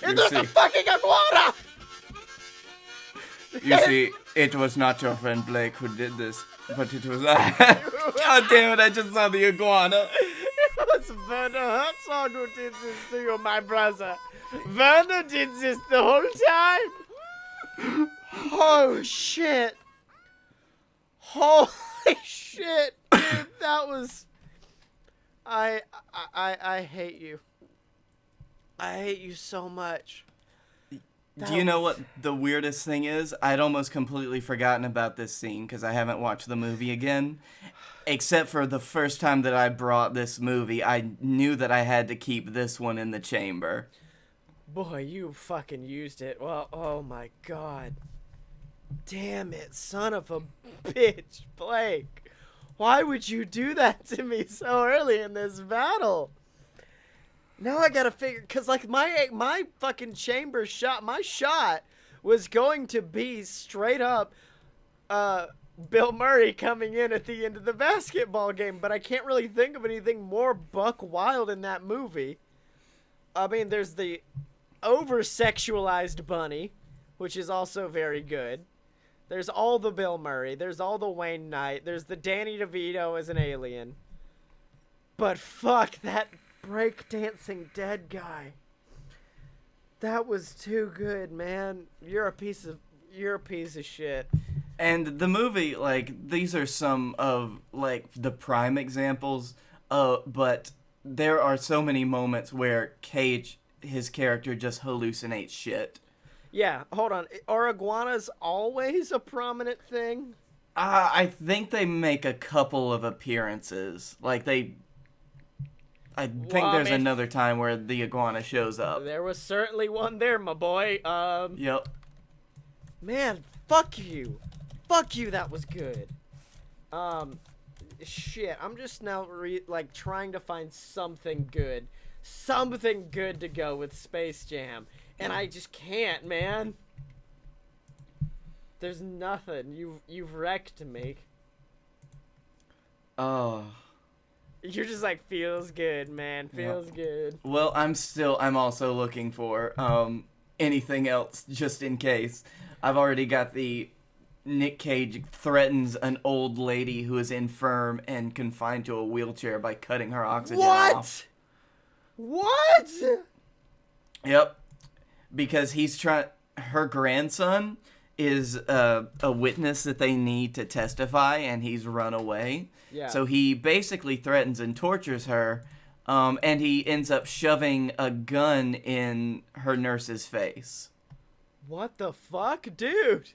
And there's a fucking iguana! You see, it was not your friend Blake who did this, but it was I. God damn it, I just saw the iguana. It was Werner Herzog who did this to you, my brother. Werner did this the whole time. Oh, shit. Holy shit, dude, that was... I hate you. I hate you so much. Do you know what the weirdest thing is? I'd almost completely forgotten about this scene because I haven't watched the movie again. Except for the first time that I brought this movie, I knew that I had to keep this one in the chamber. Boy, you fucking used it. Well, oh my god. Damn it, son of a bitch, Blake. Why would you do that to me so early in this battle? Now I gotta figure, cause like my fucking chamber shot, my shot was going to be straight up, Bill Murray coming in at the end of the basketball game, but I can't really think of anything more buck wild in that movie. I mean, there's the over-sexualized bunny, which is also very good. There's all the Bill Murray. There's all the Wayne Knight. There's the Danny DeVito as an alien. But fuck that breakdancing dead guy. That was too good, man. You're a piece of shit. And the movie, like, these are some of, like, the prime examples, but there are so many moments where Cage, his character, just hallucinates shit. Yeah, hold on. Are iguanas always a prominent thing? I think they make a couple of appearances. Like, I think there's another time where the iguana shows up. There was certainly one there, my boy. Yep. Man, fuck you. Fuck you, that was good. Shit, I'm just now, trying to find something good. Something good to go with Space Jam. And I just can't, man. There's nothing. You've wrecked me. Oh. You're just like, feels good, man. Feels good. Well, I'm also looking for anything else just in case. I've already got the Nick Cage threatens an old lady who is infirm and confined to a wheelchair by cutting her oxygen off. What? Yep. Because her grandson is a witness that they need to testify, and he's run away. Yeah. So he basically threatens and tortures her, and he ends up shoving a gun in her nurse's face. What the fuck, dude?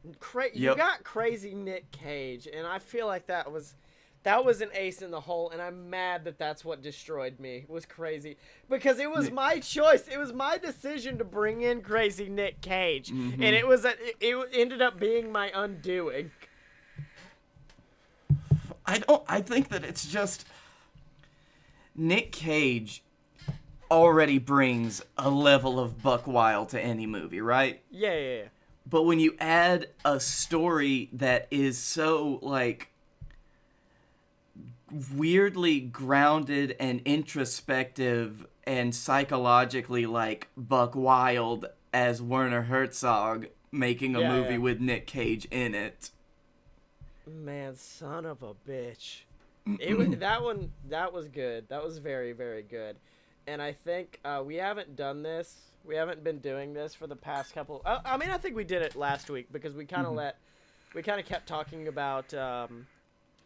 You Yep. got crazy Nick Cage, and I feel like that was an ace in the hole, and I'm mad that that's what destroyed me. It was crazy. Because it was my choice. It was my decision to bring in crazy Nick Cage. Mm-hmm. And it ended up being my undoing. I think that it's just Nick Cage already brings a level of buck wild to any movie, right? Yeah. But when you add a story that is so, like, weirdly grounded and introspective and psychologically, like, buck wild as Werner Herzog making a movie with Nick Cage in it. Man, son of a bitch. That was good. That was very, very good. And I think we haven't done this. We haven't been doing this for the past couple. I mean, I think we did it last week because we kind of kept talking about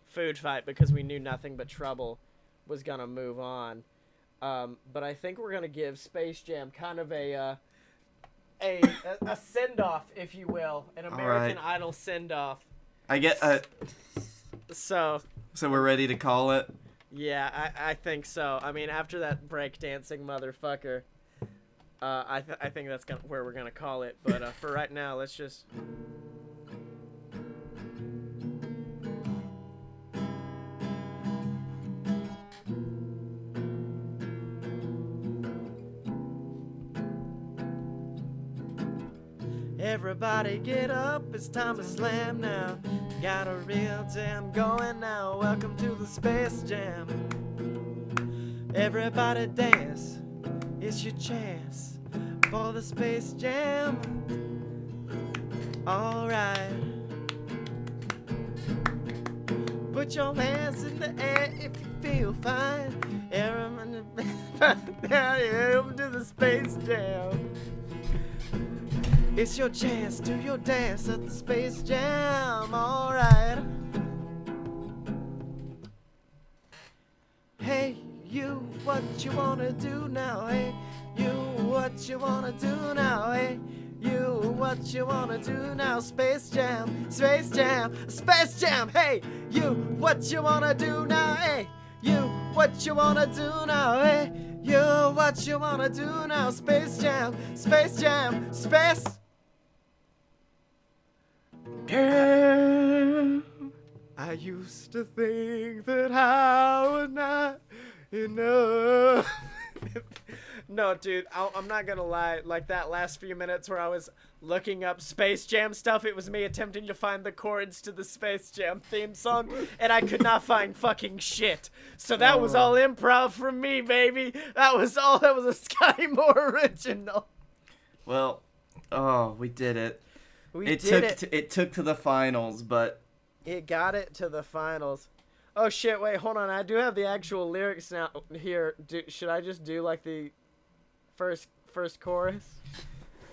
Food Fight because we knew Nothing But Trouble was gonna move on. But I think we're gonna give Space Jam kind of a send off, if you will, an American Idol send off. I get So we're ready to call it? Yeah, I think so. I mean, after that breakdancing motherfucker, I think that's where we're gonna call it. But for right now, let's just. Everybody get up, it's time to slam now. Got a real jam going now. Welcome to the Space Jam. Everybody dance, it's your chance for the Space Jam. Alright. Put your hands in the air if you feel fine. Everyone welcome to the Space Jam. It's your chance, do your dance at the Space Jam, alright. Hey, you, what you wanna do now? Hey, you, what you wanna do now? Hey, you, what you wanna do now? Space Jam, Space Jam, Space Jam. Hey, you, what you wanna do now? Hey, you, what you wanna do now? Hey, you, what you wanna do now? Space Jam, Space Jam, Space. Yeah. I used to think that I was not enough. No, dude, I'm not gonna lie. Like that last few minutes where I was looking up Space Jam stuff, it was me attempting to find the chords to the Space Jam theme song, and I could not find fucking shit. So that was all improv from me, baby. That was all. That was a Scottye Moore original. Well, we did it. It took to the finals, but it got it to the finals. Oh shit! Wait, hold on. I do have the actual lyrics now here. Should I just do like the first chorus?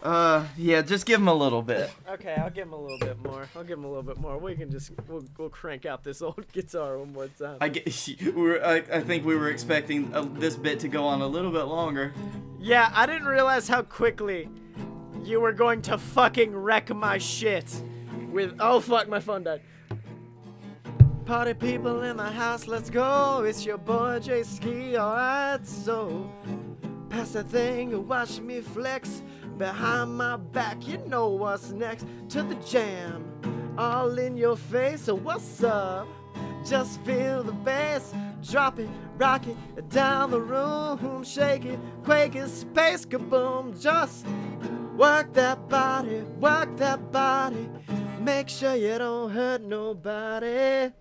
Yeah, just give him a little bit. Okay, I'll give him a little bit more. We can just we'll crank out this old guitar one more time. I think we were expecting this bit to go on a little bit longer. Yeah, I didn't realize how quickly you were going to fucking wreck my shit with. Oh fuck, my phone died. Party people in the house, let's go. It's your boy J Ski, alright. So pass that thing and watch me flex behind my back. You know what's next. To the jam, all in your face. So what's up? Just feel the bass. Drop it, rock it down the room. Shake it, quake it, space kaboom. Just work that body, work that body. Make sure you don't hurt nobody.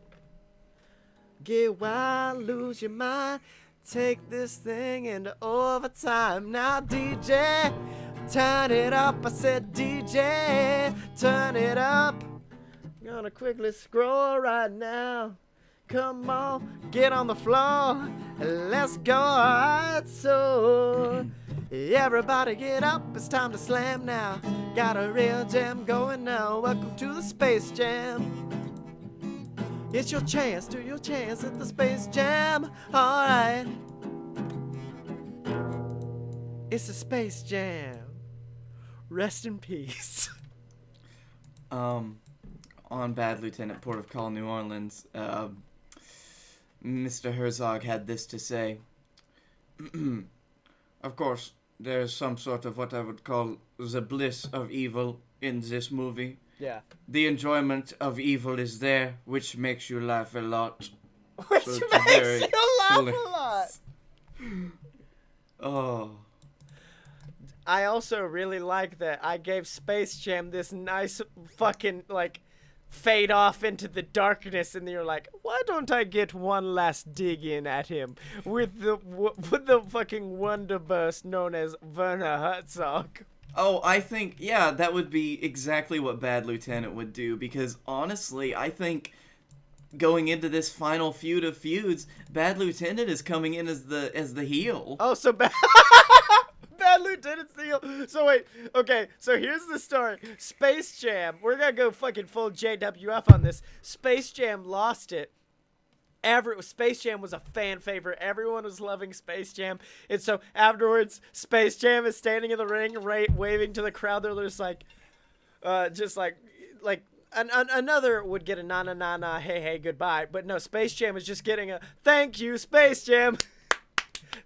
Get wild, lose your mind. Take this thing into overtime. Now DJ, turn it up. I said DJ, turn it up. I'm gonna quickly scroll right now. Come on, get on the floor. Let's go. Alright, so everybody get up. It's time to slam now. Got a real jam going now. Welcome to the Space Jam. It's your chance, do your chance at the Space Jam. Alright. It's the Space Jam. Rest in peace. On Bad Lieutenant, Port of Call, New Orleans, Mr. Herzog had this to say. Of course, there's some sort of what I would call the bliss of evil in this movie. Yeah. The enjoyment of evil is there, which makes you laugh a lot. Which makes you laugh a lot. Oh. I also really like that I gave Space Jam this nice fucking, like, fade off into the darkness, and you're like, why don't I get one last dig in at him with the fucking wonder burst known as Werner Herzog. Oh, I think, yeah, that would be exactly what Bad Lieutenant would do, because honestly, I think going into this final feud of feuds, Bad Lieutenant is coming in as the heel. Oh, so Bad Lieutenant's the heel. So wait, okay, so here's the story. Space Jam, we're gonna go fucking full JWF on this. Space Jam lost it. Space Jam was a fan favorite. Everyone was loving Space Jam. And so afterwards, Space Jam is standing in the ring, waving to the crowd. They're just like, another would get a na, hey, goodbye. But no, Space Jam is just getting a, thank you, Space Jam.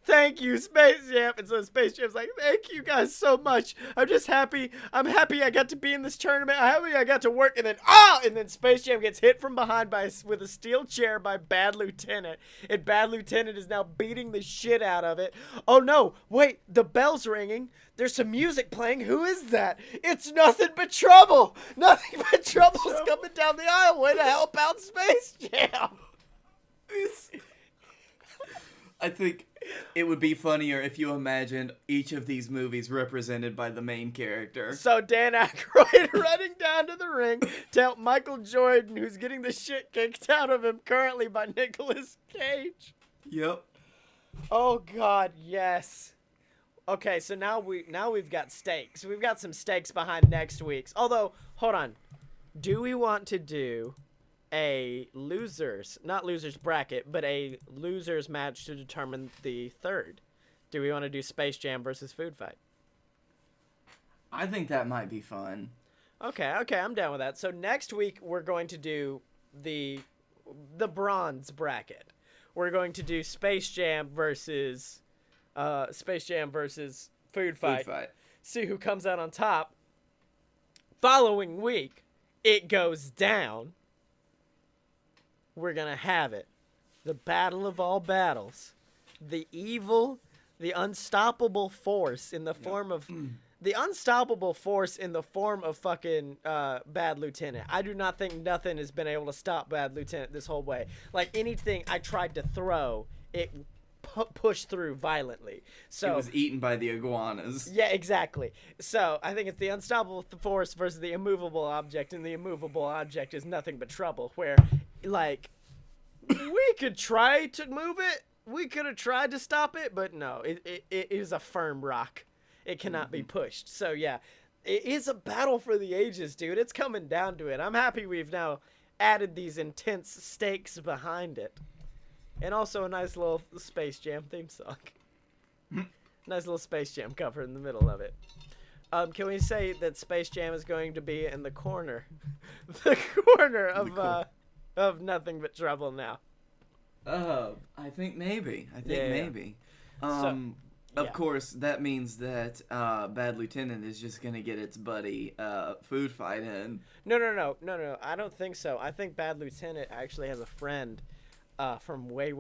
Thank you, Space Jam. And so Space Jam's like, thank you guys so much. I'm just happy. I'm happy I got to be in this tournament. I'm happy I got to work. And then Space Jam gets hit from behind with a steel chair by Bad Lieutenant. And Bad Lieutenant is now beating the shit out of it. Oh no, wait, the bell's ringing. There's some music playing. Who is that? It's Nothing But Trouble. Nothing But Trouble's coming down the aisleway to help out Space Jam. I think it would be funnier if you imagined each of these movies represented by the main character. So Dan Aykroyd running down to the ring to help Michael Jordan, who's getting the shit kicked out of him currently by Nicolas Cage. Yep. Oh God, yes. Okay, so now we've got stakes. We've got some stakes behind next week's. Although, hold on. Do we want to do a not losers bracket, but a losers match to determine the third? Do we want to do Space Jam versus Food Fight? I think that might be fun. Okay, I'm down with that. So next week we're going to do the bronze bracket. We're going to do Space Jam versus Food Fight. See who comes out on top. Following week, it goes down. We're going to have it. The battle of all battles. The evil, the unstoppable force in the form of... The unstoppable force in the form of fucking Bad Lieutenant. I do not think nothing has been able to stop Bad Lieutenant this whole way. Like, anything I tried to throw, it pushed through violently. So it was eaten by the iguanas. Yeah, exactly. So I think it's the unstoppable force versus the immovable object, and the immovable object is Nothing But Trouble, where, like, we could try to move it. We could have tried to stop it, but no, it is a firm rock. It cannot be pushed. So, yeah, it is a battle for the ages, dude. It's coming down to it. I'm happy we've now added these intense stakes behind it. And also a nice little Space Jam theme song. Nice little Space Jam cover in the middle of it. Can we say that Space Jam is going to be in the corner? The corner of Nothing But Trouble now. I think maybe. Maybe. Of course, that means that Bad Lieutenant is just going to get its buddy Food Fight in. No. I don't think so. I think Bad Lieutenant actually has a friend from way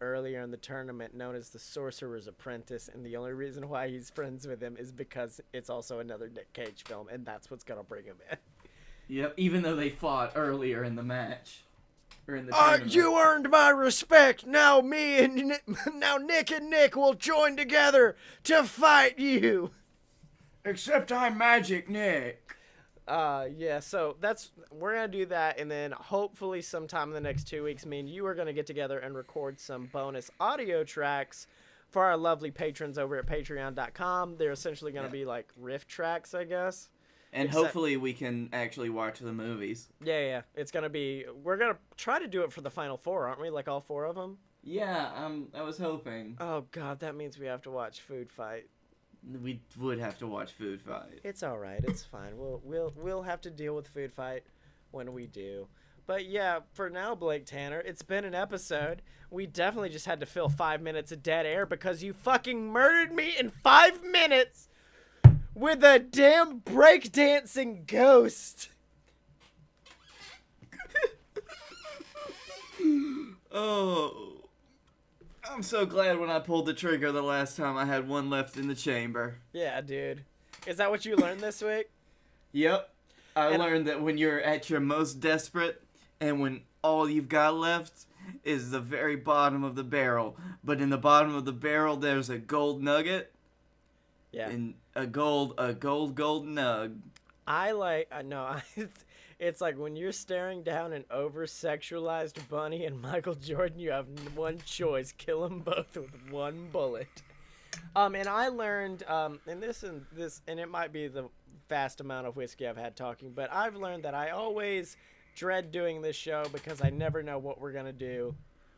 earlier in the tournament known as the Sorcerer's Apprentice, and the only reason why he's friends with him is because it's also another Nick Cage film, and that's what's going to bring him in. Yep, even though they fought earlier in the match. You earned my respect. Now Nick and Nick will join together to fight you. Except I'm Magic Nick. Yeah, so we're gonna do that, and then hopefully sometime in the next 2 weeks, me and you are gonna get together and record some bonus audio tracks for our lovely patrons over at patreon.com. They're essentially gonna be like riff tracks, I guess. And hopefully we can actually watch the movies. Yeah. It's gonna be. We're gonna try to do it for the final four, aren't we? Like all four of them. Yeah, I was hoping. Oh God, that means we have to watch Food Fight. We would have to watch Food Fight. It's all right. It's fine. We'll have to deal with Food Fight when we do. But yeah, for now, Blake Tanner, it's been an episode. We definitely just had to fill 5 minutes of dead air because you fucking murdered me in 5 minutes with a damn breakdancing ghost. Oh. I'm so glad when I pulled the trigger the last time I had one left in the chamber. Yeah, dude. Is that what you learned this week? Yep. I learned that when you're at your most desperate and when all you've got left is the very bottom of the barrel, but in the bottom of the barrel there's a gold nugget. Yeah. And a gold nug. It's like when you're staring down an over-sexualized bunny and Michael Jordan, you have one choice: kill them both with one bullet. And I learned, and it might be the vast amount of whiskey I've had talking, but I've learned that I always dread doing this show because I never know what we're gonna do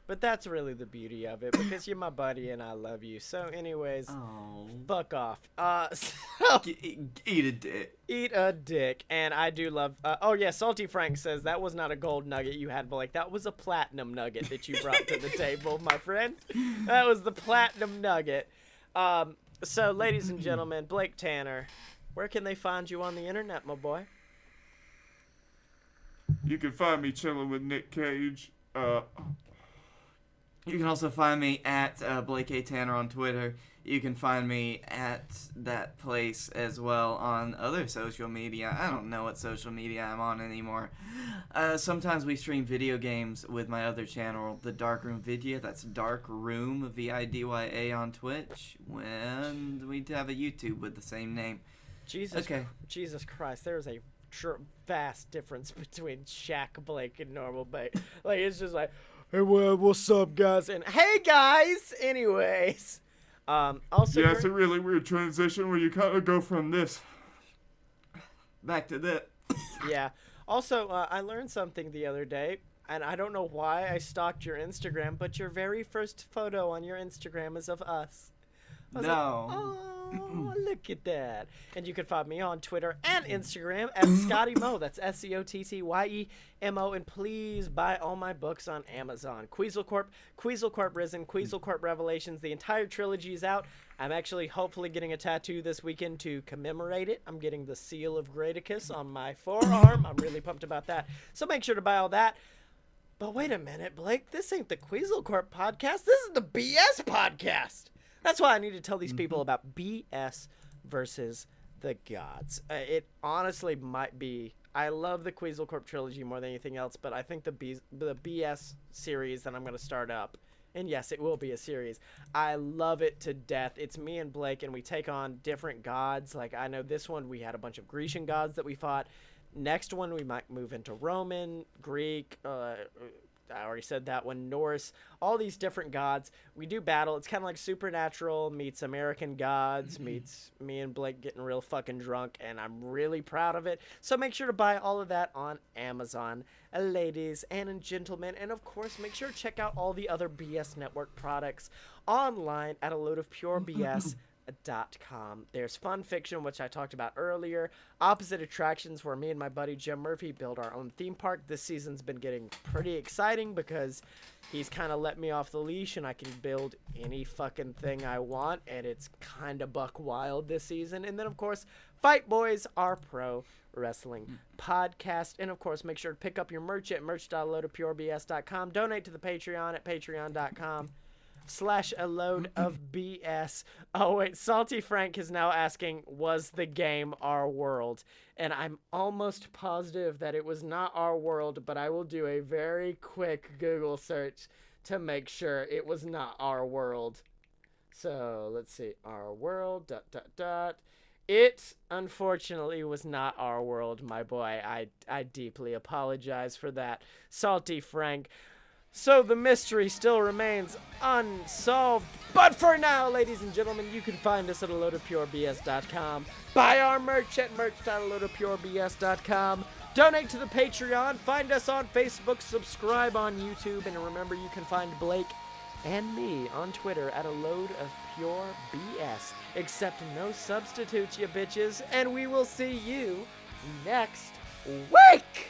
But that's really the beauty of it, because you're my buddy and I love you. So anyways, fuck off. So, Eat a dick. eat a dick. And I do love, oh yeah, Salty Frank says that was not a gold nugget you had, Blake. That was a platinum nugget that you brought to the table, my friend. That was the platinum nugget. So ladies and gentlemen, Blake Tanner, where can they find you on the internet, my boy? You can find me chilling with Nick Cage. You can also find me at Blake A. Tanner on Twitter. You can find me at that place as well on other social media. I don't know what social media I'm on anymore. Sometimes we stream video games with my other channel, The Dark Room Vidya. That's Dark Room, Vidya, on Twitch. And we have a YouTube with the same name. Jesus Christ, there's a vast difference between Shaq Blake and normal Blake. Like, it's just like, hey, well, what's up, guys? And hey, guys! Anyways. Also, yeah, it's a really weird transition where you kind of go from this back to that. Yeah. Also, I learned something the other day, and I don't know why I stalked your Instagram, but your very first photo on your Instagram is of us. I was like, oh, look at that. And you can find me on Twitter and Instagram at Scottye Mo. That's SCOTTYEMO. And please buy all my books on Amazon. Queasel Corp, Risen, Queasel Corp Revelations. The entire trilogy is out. I'm actually hopefully getting a tattoo this weekend to commemorate it. I'm getting the Seal of Greaticus on my forearm. I'm really pumped about that. So make sure to buy all that. But wait a minute, Blake. This ain't the Queasel Corp podcast. This is the BS podcast. That's why I need to tell these people about BS versus the gods. It honestly might be. I love the Queasel Corp trilogy more than anything else, but I think the BS series that I'm going to start up, and yes, it will be a series. I love it to death. It's me and Blake, and we take on different gods. Like, I know this one, we had a bunch of Grecian gods that we fought. Next one, we might move into Roman, Greek, I already said that one, Norse, all these different gods. We do battle. It's kind of like Supernatural meets American Gods meets me and Blake getting real fucking drunk, and I'm really proud of it. So make sure to buy all of that on Amazon, ladies and gentlemen. And of course, make sure to check out all the other BS Network products online at aloadofpurebs.com. There's Fun Fiction, which I talked about earlier. Opposite Attractions, where me and my buddy Jim Murphy build our own theme park. This season's been getting pretty exciting because he's kind of let me off the leash and I can build any fucking thing I want, and it's kind of buck wild this season. And then, of course, Fight Boys, our pro wrestling podcast. And, of course, make sure to pick up your merch at merch.loadofpurebs.com. Donate to the Patreon at patreon.com/a-load-of-BS. Oh, wait, Salty Frank is now asking, was the game Our World? And I'm almost positive that it was not Our World, but I will do a very quick Google search to make sure it was not Our World. So, let's see. Our World, ... It, unfortunately, was not Our World, my boy. I deeply apologize for that, Salty Frank. So the mystery still remains unsolved. But for now, ladies and gentlemen, you can find us at aloadofpurebs.com. Buy our merch at merch.aloadofpurebs.com. Donate to the Patreon. Find us on Facebook. Subscribe on YouTube. And remember, you can find Blake and me on Twitter at aloadofpurebs. Except no substitutes, you bitches. And we will see you next week.